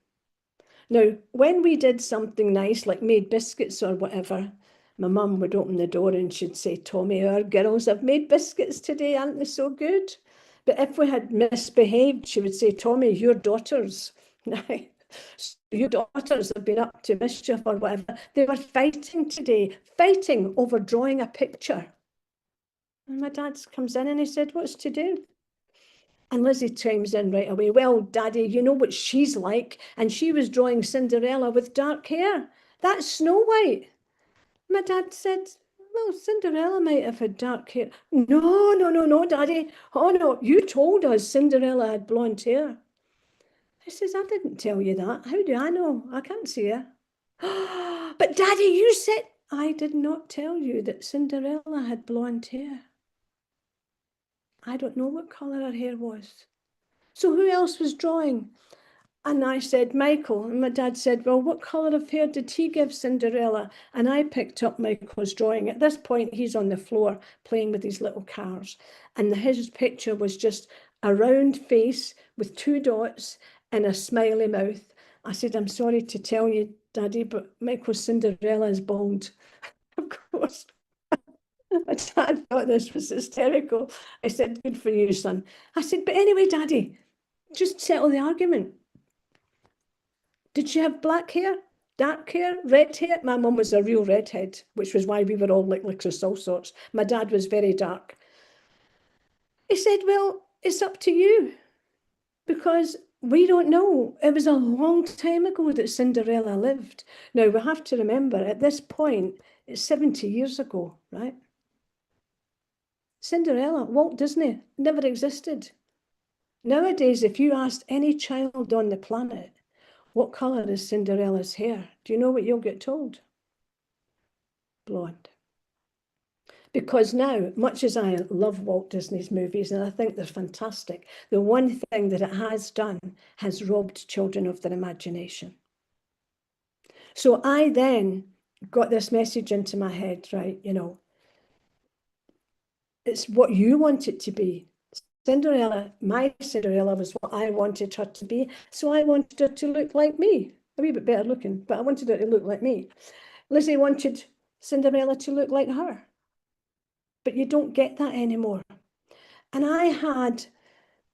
Now, when we did something nice, like made biscuits or whatever, my mum would open the door and she'd say, Tommy, our girls have made biscuits today, aren't they so good? But if we had misbehaved, she would say, Tommy, your daughters, your daughters have been up to mischief or whatever. They were fighting today, fighting over drawing a picture. And my dad comes in and he said, what's to do? And Lizzie chimes in right away, well, Daddy, you know what she's like. And she was drawing Cinderella with dark hair. That's Snow White. My dad said, well, Cinderella might have had dark hair. No, Daddy. Oh, no, you told us Cinderella had blonde hair. I says, I didn't tell you that. How do I know? I can't see her. But Daddy, you said, I did not tell you that Cinderella had blonde hair. I don't know what colour her hair was. So who else was drawing? And I said, Michael. And my dad said, well, what colour of hair did he give Cinderella? And I picked up Michael's drawing. At this point, he's on the floor playing with his little cars. And his picture was just a round face with 2 dots and a smiley mouth. I said, I'm sorry to tell you, Daddy, but Michael's Cinderella is bald. Of course. My dad thought this was hysterical. I said, good for you, son. I said, but anyway, Daddy, just settle the argument. Did she have black hair, dark hair, red hair? My mum was a real redhead, which was why we were all like licorice all sorts. My dad was very dark. He said, well, it's up to you, because we don't know. It was a long time ago that Cinderella lived. Now, we have to remember, at this point, it's 70 years ago, right? Cinderella, Walt Disney, never existed. Nowadays, if you asked any child on the planet, what colour is Cinderella's hair? Do you know what you'll get told? Blonde. Because now, much as I love Walt Disney's movies, and I think they're fantastic, the one thing that it has done has robbed children of their imagination. So I then got this message into my head, right, you know, it's what you want it to be. Cinderella, my Cinderella was what I wanted her to be. So I wanted her to look like me, a wee bit better looking, but I wanted her to look like me. Lizzie wanted Cinderella to look like her. But you don't get that anymore. And I had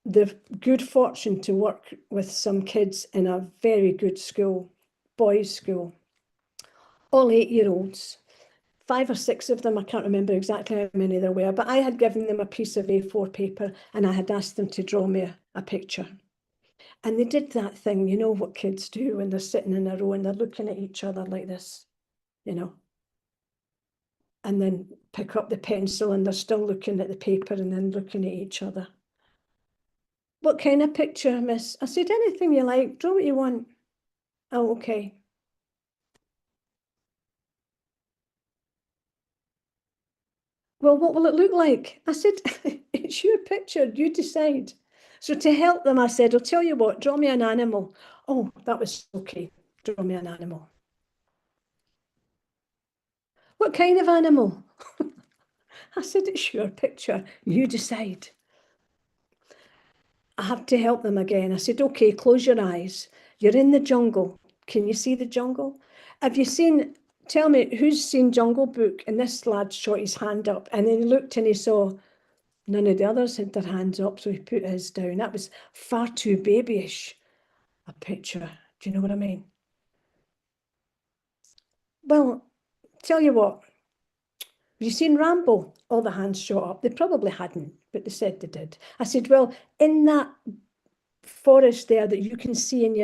the good fortune to work with some kids in a very good school, boys' school, all 8-year-olds. 5 or 6 of them, I can't remember exactly how many there were, but I had given them a piece of A4 paper and I had asked them to draw me a picture. And they did that thing, you know what kids do when they're sitting in a row and they're looking at each other like this, you know, and then pick up the pencil and they're still looking at the paper and then looking at each other. What kind of picture, miss? I said, anything you like, draw what you want. Oh, okay. Well, what will it look like? I said, it's your picture, you decide. So to help them, I said, I'll tell you what, draw me an animal. Oh, that was okay, draw me an animal. What kind of animal? I said, it's your picture, you decide. I have to help them again. I said, okay, close your eyes. You're in the jungle. Can you see the jungle? Have you seen, tell me, who's seen Jungle Book? And this lad shot his hand up and then he looked and he saw none of the others had their hands up, so he put his down. That was far too babyish a picture. Do you know what I mean? Well, tell you what, have you seen Rambo? All the hands shot up. They probably hadn't, but they said they did. I said, well, in that forest there that you can see in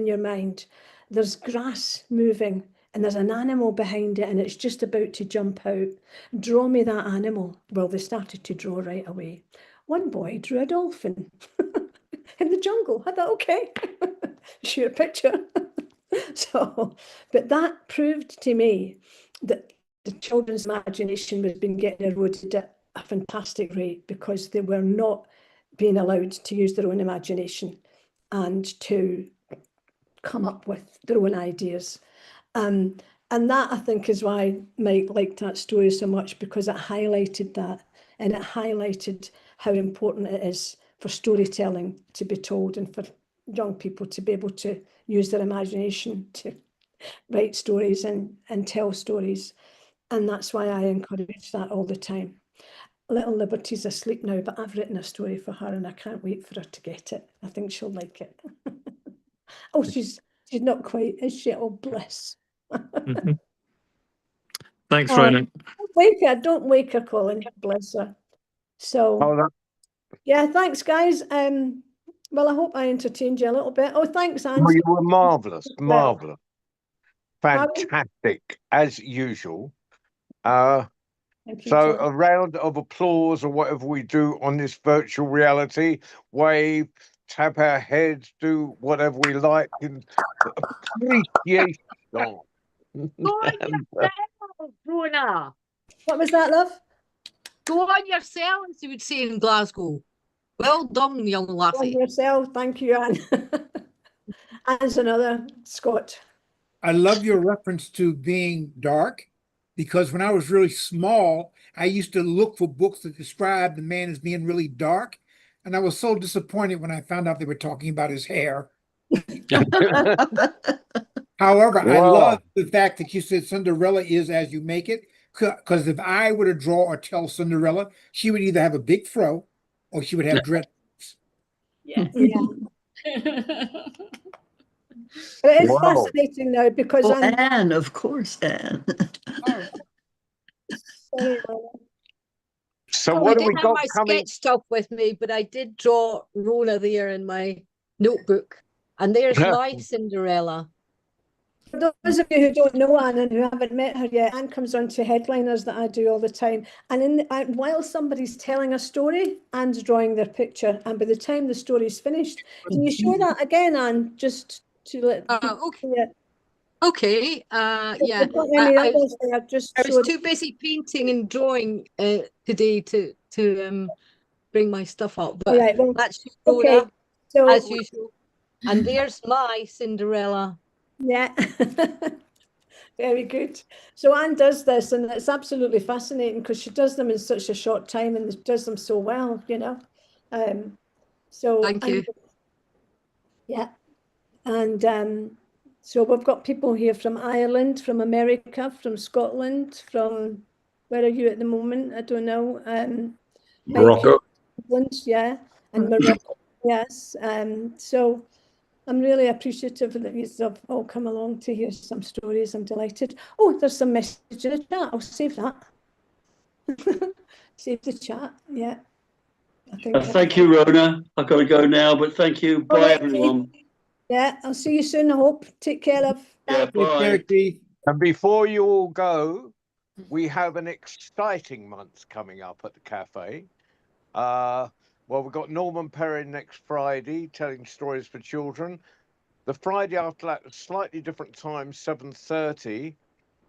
your mind, there's grass moving and there's an animal behind it and it's just about to jump out. Draw me that animal. Well, they started to draw right away. One boy drew a dolphin in the jungle. I thought, okay, shoot a picture. So, but that proved to me that the children's imagination was being getting eroded at a fantastic rate because they were not being allowed to use their own imagination and to come up with their own ideas. And that, I think, is why Mike liked that story so much, because it highlighted that, and it highlighted how important it is for storytelling to be told and for young people to be able to use their imagination to write stories and tell stories. And that's why I encourage that all the time. Little Liberty's asleep now, but I've written a story for her and I can't wait for her to get it. I think she'll like it. Oh, she's not quite, is she? Oh, bless. Mhm. Thanks, Oh, Rona. don't wake her, Colin. Bless her. So, Oh, yeah, thanks, guys. Well, I hope I entertained you a little bit. Oh, thanks, Anne. you were marvellous, Well, marvellous, pardon? fantastic, as usual. Thank you, So John. a round of applause or whatever we do on this virtual reality, wave, tap our heads, do whatever we like in appreciation. Go on yourself, Rona. What was that, love? Go on yourself, as you would say in Glasgow. Well done, young On lassie. yourself. Thank you, Anne. Anne's another Scot. I love your reference to being dark, because when I was really small, I used to look for books that described the man as being really dark. And I was so disappointed when I found out they were talking about his hair. However, I Wow. love the fact that you said Cinderella is as you make it. Because if I were to draw or tell Cinderella, she would either have a big fro or she would have dread. Yes. Yeah. But it is Wow. fascinating now because Oh, I'm Anne, of course, Anne. sorry, Rona. So I what have we didn't have got my coming? sketch stuff with me, but I did draw Rona there in my notebook. And there's my Cinderella. For those of you who don't know Anne and who haven't met her yet, Anne comes on to headliners that I do all the time. And while somebody's telling a story, Anne's drawing their picture. And by the time the story's finished, can you show that again, Anne? Just to let people Okay. see it. Okay. Yeah. There's not many I others there, just I was showed. too busy painting and drawing today to bring my stuff up. But All right, well, that's okay. Rona, So as usual. And there's my Cinderella. yeah. Very good. So Anne does this, and it's absolutely fascinating because she does them in such a short time and does them so well, you know. So Thank you. yeah, and so we've got people here from Ireland, from America, from Scotland, from where are you at the moment? I don't know. Morocco. England, yeah, and Morocco, yes. So I'm really appreciative that you've all come along to hear some stories. I'm delighted. Oh, there's some message in the chat. I'll save that. Save the chat. Yeah. I think. Thank you, Rona. I've got to go now, but thank you. All Bye, right, everyone. Yeah, I'll see you soon, I hope. Take care, love. Yeah, Take care, bye. Keith. And before you all go, we have an exciting month coming up at the cafe. Well, we've got Norman Perrin next Friday telling stories for children. The Friday after that, a slightly different time, 7:30.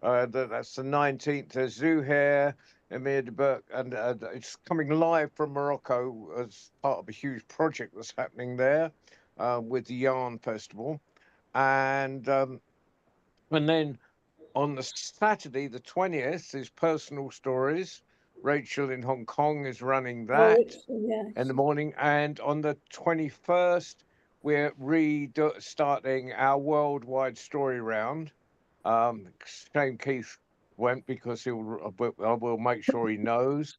That's the 19th. There's Zuhair, Emir de Burke, and it's coming live from Morocco as part of a huge project that's happening there with the Yarn Festival. And then on the Saturday, the 20th, is Personal Stories. Rachel in Hong Kong is running that in the morning. And on the 21st, we're restarting our worldwide story round. Shame Keith went because I will make sure he knows.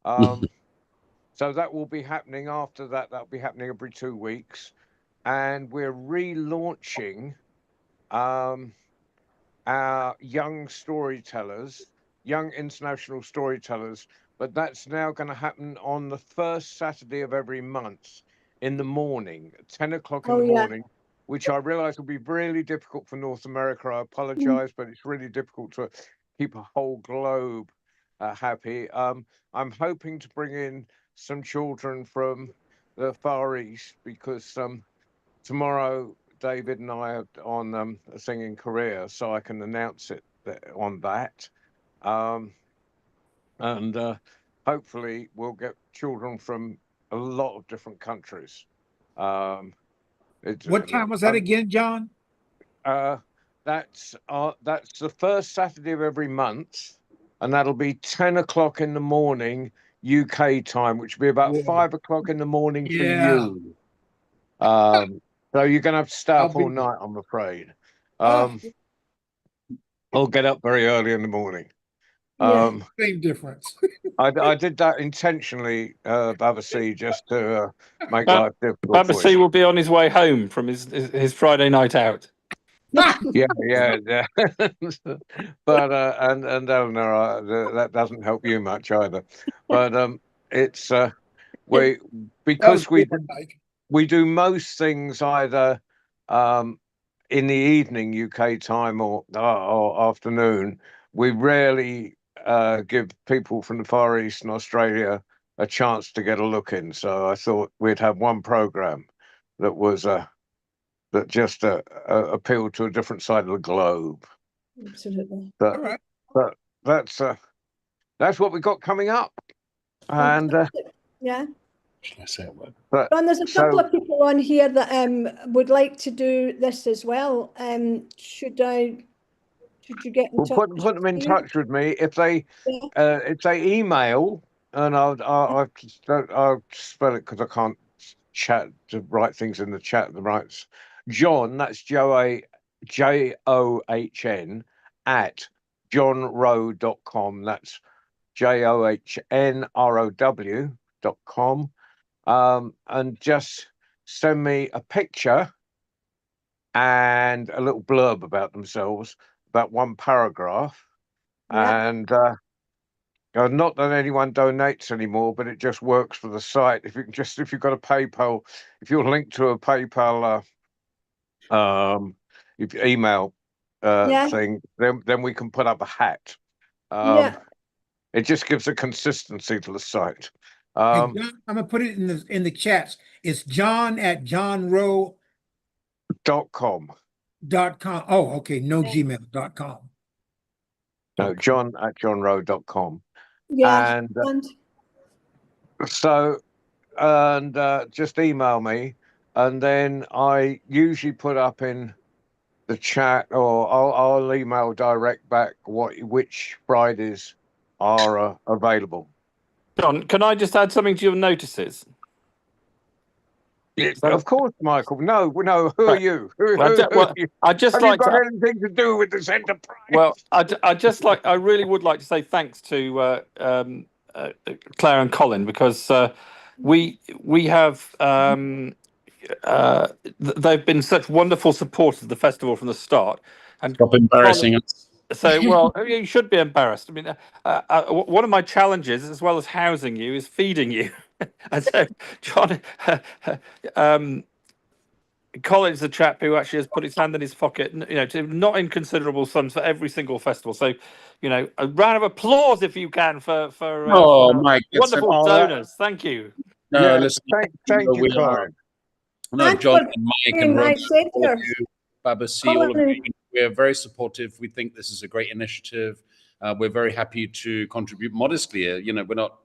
So that will be happening after that. That'll be happening every 2 weeks. And we're relaunching our young storytellers, young international storytellers, but that's now going to happen on the first Saturday of every month in the morning, 10 o'clock in the morning, which I realize will be really difficult for North America. I apologize, but it's really difficult to keep a whole globe happy. I'm hoping to bring in some children from the Far East because tomorrow David and I are on a thing in Korea, so I can announce it on that. And hopefully we'll get children from a lot of different countries. What time was that again, John? That's the first Saturday of every month, and that'll be 10 o'clock in the morning UK time, which will be about 5 o'clock in the morning for you. So you're going to have to stay I'll up be all there. night, I'm afraid. Oh, I'll get up very early in the morning. Yeah. same difference. I did that intentionally, Babassi, just to make But life difficult for Babassi you. will be on his way home from his Friday night out. Yeah, yeah. But and Eleanor, that doesn't help you much either. But it's we That was because good, Mike. we do most things either in the evening UK time or afternoon. We rarely give people from the Far East and Australia a chance to get a look in. So I thought we'd have one program that was that just appealed to a different side of the globe. Absolutely. All But right. but that's what we got coming up, and Fantastic. Yeah. Should I say a word? but Ron, there's a couple so of people on here that would like to do this as well. Should you get in we'll touch? put them in with you? touch with me Yeah. if they email, and I'll spell it because I can't chat to write things in the chat. The rights John, that's JOHN at johnrow.com. That's JOHNROW.com. And just send me a picture and a little blurb about themselves, about one paragraph. Yeah. And not that anyone donates anymore, but it just works for the site. If you've got a PayPal, if you're linked to a PayPal if email Yeah. thing, then we can put up a hat. Yeah. It just gives a consistency to the site. Hey, John, I'm gonna put it in the chats. It's John at johnrow.com. .com. Oh, okay. No gmail.com. No, John at johnrow.com. Yeah. And And so, and just email me, and then I usually put up in the chat, or I'll email direct back which Fridays are available. John, can I just add something to your notices? Of course, Michael. No. Who are Right. you? I'd just Have you like got to. anything to do with this enterprise? Well, I really would like to say thanks to Claire and Colin, because we have they've been such wonderful supporters of the festival from the start. And Stop embarrassing us. so, well, you should be embarrassed. I mean, one of my challenges, as well as housing you, is feeding you. And so, John, Colin's the chap who actually has put his hand in his pocket, to not inconsiderable sums for every single festival. So, a round of applause if you can for Mike, it's an wonderful donors. Thank you. No, Yeah, listen, thank you, we are. Colin. No, And John for and Mike being and my Rona, all of saviour. you, Babassi, all of Colin. you, we're very supportive. We think this is a great initiative. We're very happy to contribute modestly. We're not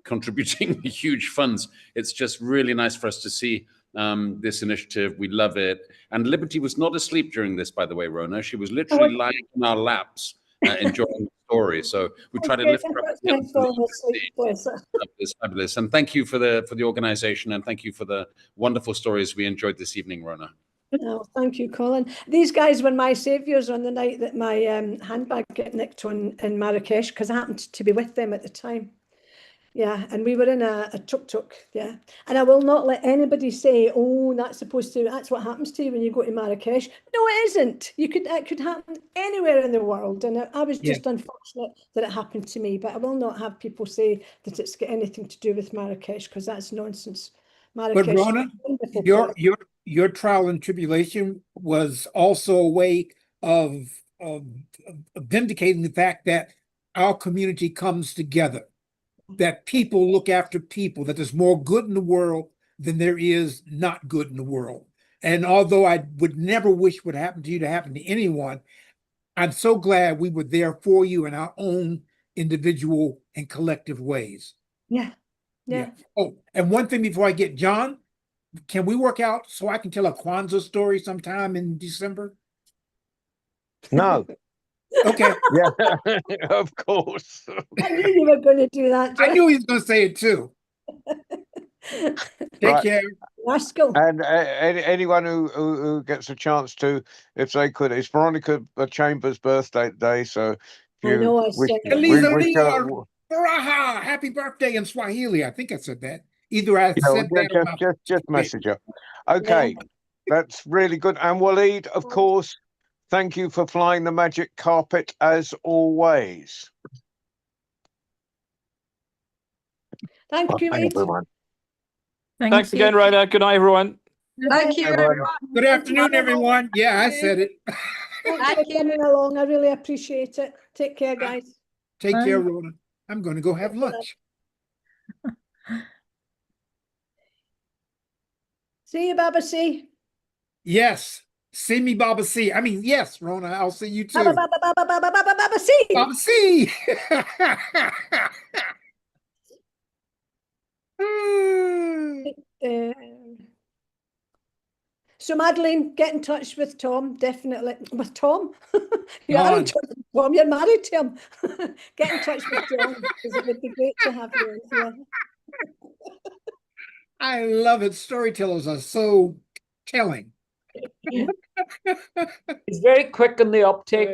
contributing huge funds. It's just really nice for us to see this initiative. We love it. And Liberty was not asleep during this, by the way, Rona. She was literally lying in our laps, enjoying the story. So we try to lift her up. It's fabulous. And thank you for the organization, and thank you for the wonderful stories we enjoyed this evening, Rona. Oh, thank you, Colin. These guys were my saviours on the night that my handbag got nicked in Marrakesh, because I happened to be with them at the time. Yeah, and we were in a tuk-tuk, yeah. And I will not let anybody say, oh, that's what happens to you when you go to Marrakesh. No, it isn't. It could happen anywhere in the world. And I was just unfortunate that it happened to me, but I will not have people say that it's got anything to do with Marrakesh, because that's nonsense. Marrakesh, But Rona, your trial and tribulation was also a way of vindicating the fact that our community comes together, that people look after people, that there's more good in the world than there is not good in the world. And although I would never wish what happened to you to happen to anyone, I'm so glad we were there for you in our own individual and collective ways. Yeah. Oh, and one thing before I get John, can we work out so I can tell a Kwanzaa story sometime in December? No. Okay. Yeah, of course. I knew you were going to do that, John. I knew he was going to say it too. Take care. Rascal. And anyone who gets a chance to, if they could, it's Veronica Chambers' birthday today, so if I you know I wish, said it. we Eliza wish her, Leo, Baraha, happy birthday in Swahili. I think I said that. Either I you know, said that or my just message her. Okay, that's really good. And Waleed, of course, thank you for flying the magic carpet as always. Thank you, Bye, Reid. everyone. Thanks again, Rona. Good night, everyone. Thank you, Everyone. everyone. Good afternoon, everyone. Yeah, I said it. Thanks Thank for you. coming along. I really appreciate it. Take care, guys. Take care, Rona. I'm going to go have lunch. See you, Baba C. Yes. See me, Baba C. I mean, yes, Rona, I'll see you too. Baba, Baba, Baba, Baba, Baba, Baba C. Baba C. So Madeline, get in touch with Tom, definitely. With Tom? You are in John. touch with Tom, you're married to him. Get in touch with Tom, because it would be great to have you in here. I love it. Storytellers are so telling. It's very quick in the uptake.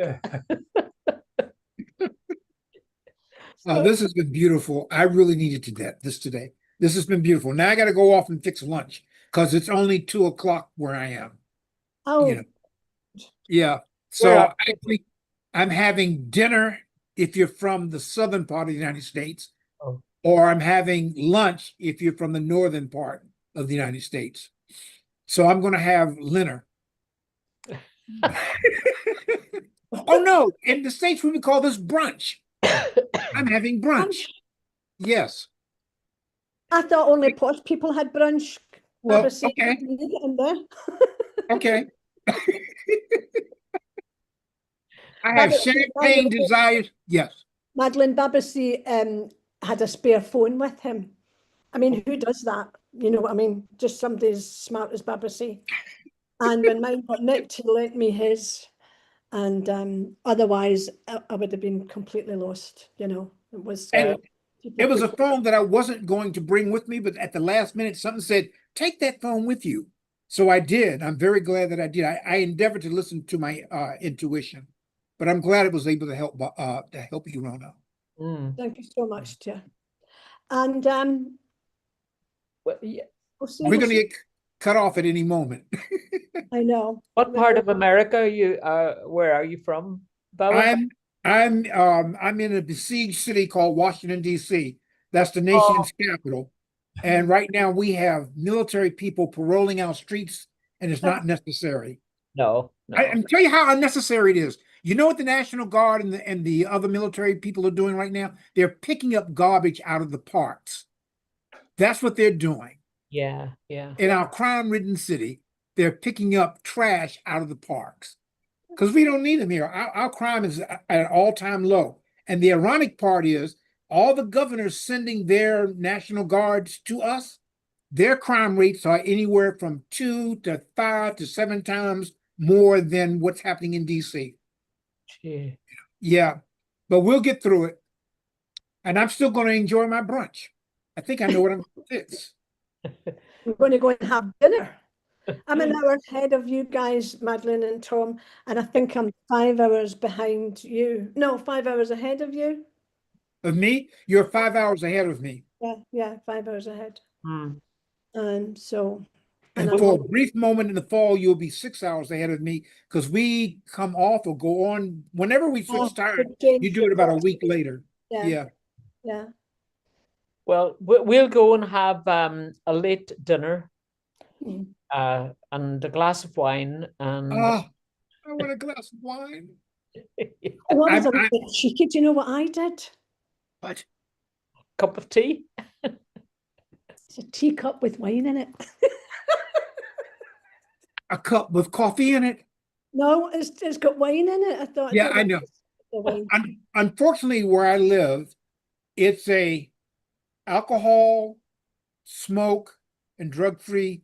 Oh, this has been beautiful. I really needed this today. This has been beautiful. Now I got to go off and fix lunch because it's only 2:00 where I am. Oh, You know. Yeah. Where So are you? actually, I'm having dinner if you're from the southern part of the United States, Oh. or I'm having lunch if you're from the northern part of the United States. So I'm going to have dinner. Oh no! In the States, we would call this brunch. I'm having brunch. Yes. I thought only posh people had brunch. Well, Baba C, okay. you get in there. Okay. I have Baba C, champagne desires. Yes. Madeline, Baba C had a spare phone with him. I mean, who does that? You know what I mean? Just somebody as smart as Baba C. And when mine got nicked, he lent me his. And otherwise, I would have been completely lost, you know. It was And people it was a could- phone that I wasn't going to bring with me, but at the last minute, something said, take that phone with you. So I did. I'm very glad that I did. I endeavored to listen to my intuition, but I'm glad it was able to help you, Rona. Thank you so much, Tia. And Well, yeah. We're going to get cut off at any moment. I know. What part of America are you? Where are you from, Baba? I'm in a besieged city called Washington, D.C. That's the nation's capital. And right now we have military people paroling our streets, and it's not necessary. No, no. I tell you how unnecessary it is. You know what the National Guard and the other military people are doing right now? They're picking up garbage out of the parks. That's what they're doing. Yeah, yeah. In our crime-ridden city, they're picking up trash out of the parks because we don't need them here. Our crime is at an all-time low. And the ironic part is all the governors sending their National Guards to us, their crime rates are anywhere from 2 to 5 to 7 times more than what's happening in DC. Gee. Yeah, but we'll get through it. And I'm still going to enjoy my brunch. I think I know what I'm going to fix. We're going to go and have dinner. I'm an hour ahead of you guys, Madeline and Tom, and I think I'm 5 hours behind you. No, 5 hours ahead of you. Of me, you're 5 hours ahead of me. Yeah, 5 hours ahead. Hmm. And so, And I'm for a like, brief moment in the fall, you'll be 6 hours ahead of me because we come off or go on whenever we switch time. You do it about a week later. yeah. Well, we'll go and have a late dinner, Mm. and a glass of wine, and Oh, I want a glass of wine. What was I'm- a bit cheeky? Do you know what I did? But cup of tea. It's a teacup with wine in it. a cup with coffee in it. No, it's got wine in it. I thought. Yeah, no, I know. that's the wine. Unfortunately, where I live, it's a alcohol, smoke, and drug-free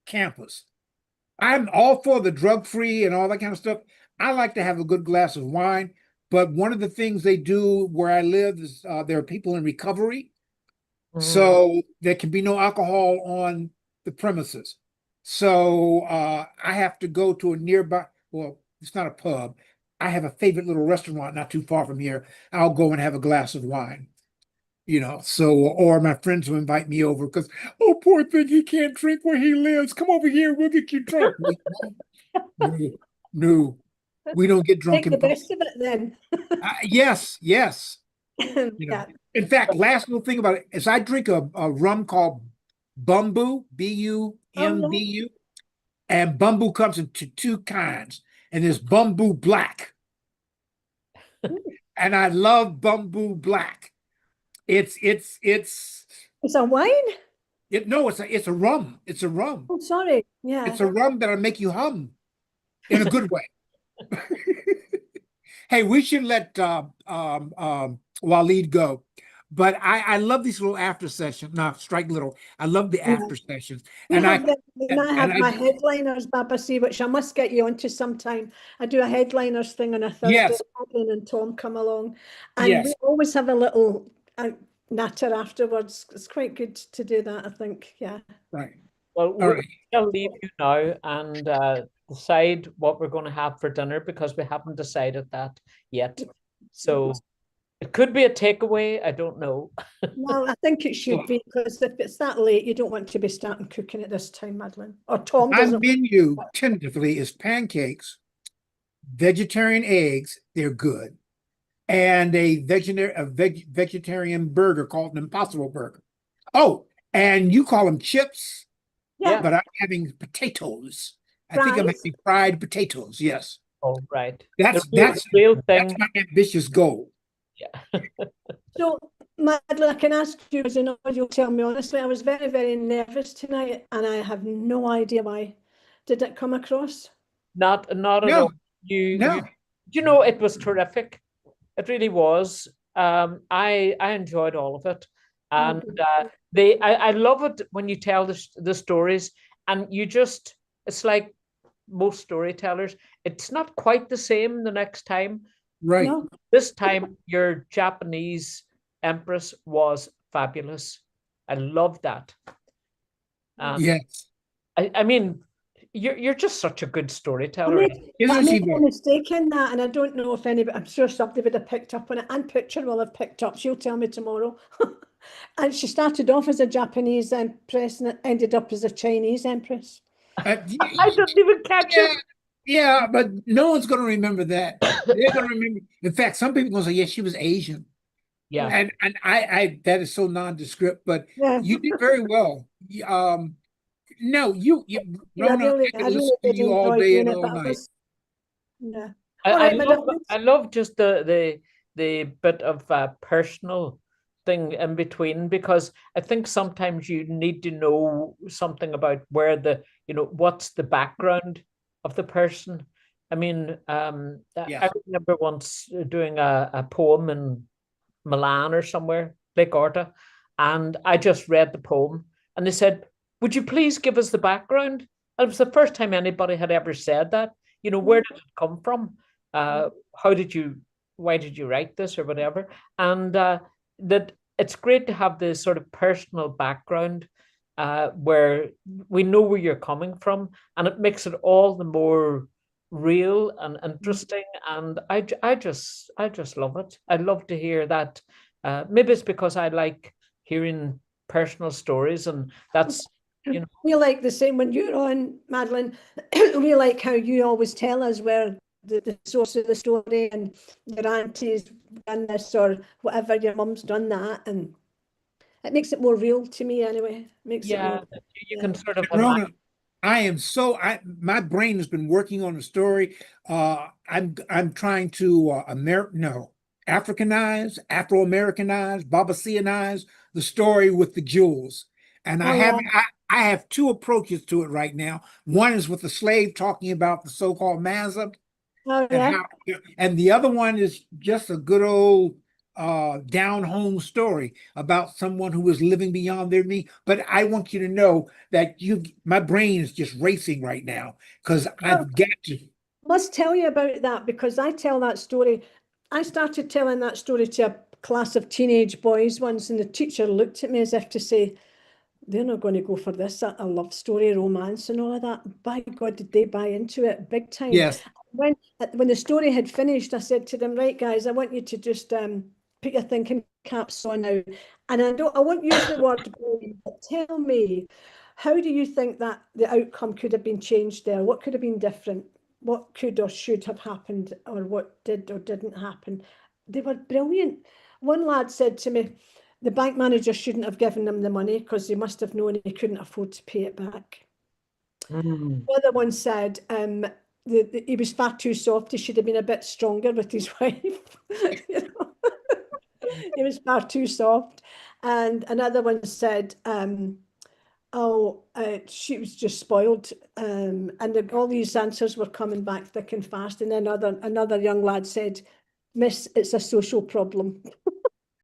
campus. I'm all for the drug-free and all that kind of stuff. I like to have a good glass of wine, but one of the things they do where I live is there are people in recovery. Mhm. So there can be no alcohol on the premises. So I have to go to a nearby, well, it's not a pub. I have a favorite little restaurant not too far from here. I'll go and have a glass of wine, so, or my friends will invite me over because, oh, poor thing, he can't drink where he lives. Come over here, we'll get you drunk. No, no, we don't get drunk Make the in public. best of it then. Yes, yes. Yeah. In fact, last little thing about it is I drink a rum called Bumbu, Bumbu, and Bumbu comes into two kinds, and there's Bumbu Black, and I love Bumbu Black. It's It's a wine? no, it's a rum. It's a rum. Oh, sorry. Yeah. It's a rum that'll make you hum in a good way. Hey, we should let Waleed go. But I love these little after sessions. No, strike little. I love the after sessions. And I have my headliners, Babasi, which I must get you onto sometime. I do a headliners thing on a Thursday, Yes. and Tom come along. And Yes. we always have a little natter afterwards. It's quite good to do that, I think. Yeah. right. Well, All right. I'll leave you now and decide what we're going to have for dinner because we haven't decided that yet. So it could be a takeaway. I don't know. Well, I think it should be, because if it's that late, you don't want to be starting cooking at this time, Madeline. Or Tom My doesn't. menu tentatively is pancakes, vegetarian eggs, they're good, and a vegetarian burger called an Impossible Burger. Oh, and you call them chips, Yeah. but I'm having potatoes. I think I'm Fries? having fried potatoes. Yes, Oh, right. that's The real thing. that's my ambitious goal. Yeah. So, Madeline, I can ask you, as you know, you'll tell me honestly, I was very, very nervous tonight, and I have no idea why. Did it come across? Not at No, all. no. It was terrific. It really was. I enjoyed all of it, and I love it when you tell the stories, and it's like most storytellers. It's not quite the same the next time. Right. No? This time, your Japanese empress was fabulous. I love that. Yes. I mean, you're just such a good I storyteller. Isn't she made a good? mistake in that, and I don't know if anybody, I'm sure somebody would have picked up on it, and Picture will have picked up. She'll tell me tomorrow. And she started off as a Japanese empress, and it ended up as a Chinese empress. I didn't even catch it. Yeah, but no one's going to remember that. They're going to remember. In fact, some people are going to say, "Yes, she was Asian." Yeah. And I that is so nondescript, but Yeah. you did very well. No, I Rona, really I could listen to did you all enjoy day doing and it, all but night. yeah. I All right, love Madam. I love just the bit of personal thing in between, because I think sometimes you need to know something about where what's the background of the person. I mean, Yes. I remember once doing a poem in Milan or somewhere, Lake Orta, and I just read the poem, and they said, "Would you please give us the background?" And it was the first time anybody had ever said that. Where did it come from? Why did you write this or whatever? And that it's great to have this sort of personal background where we know where you're coming from, and it makes it all the more real and interesting. And I just love it. I love to hear that. Maybe it's because I like hearing personal stories, and that's We like the same when you're on, Madeline. We like how you always tell us where the source of the story, and your auntie's done this or whatever, your mum's done that, and it makes it more real to me anyway. Makes it more, you can sort of Rona, my brain has been working on the story. I'm trying to Africanize, Afro-Americanize, Babasianize the story with the jewels. And I have two approaches to it right now. One is with the slave talking about the so-called Mazza, and the other one is just a good old down home story about someone who was living beyond their means. But I want you to know that my brain is just racing right now because I've got to. Must tell you about that, because I tell that story. I started telling that story to a class of teenage boys once, and the teacher looked at me as if to say, they're not going to go for this, a love story, romance and all of that. By God, did they buy into it big time. Yes. When the story had finished, I said to them, right, guys, I want you to just put your thinking caps on now. And I won't use the word blame, but tell me, how do you think that the outcome could have been changed there? What could have been different? What could or should have happened, or what did or didn't happen? They were brilliant. One lad said to me, the bank manager shouldn't have given him the money because he must have known he couldn't afford to pay it back. Mm. The other one said he was far too soft. He should have been a bit stronger with his wife. You know? He was far too soft. And another one said, she was just spoiled. And all these answers were coming back thick and fast. And then another young lad said, Miss, it's a social problem.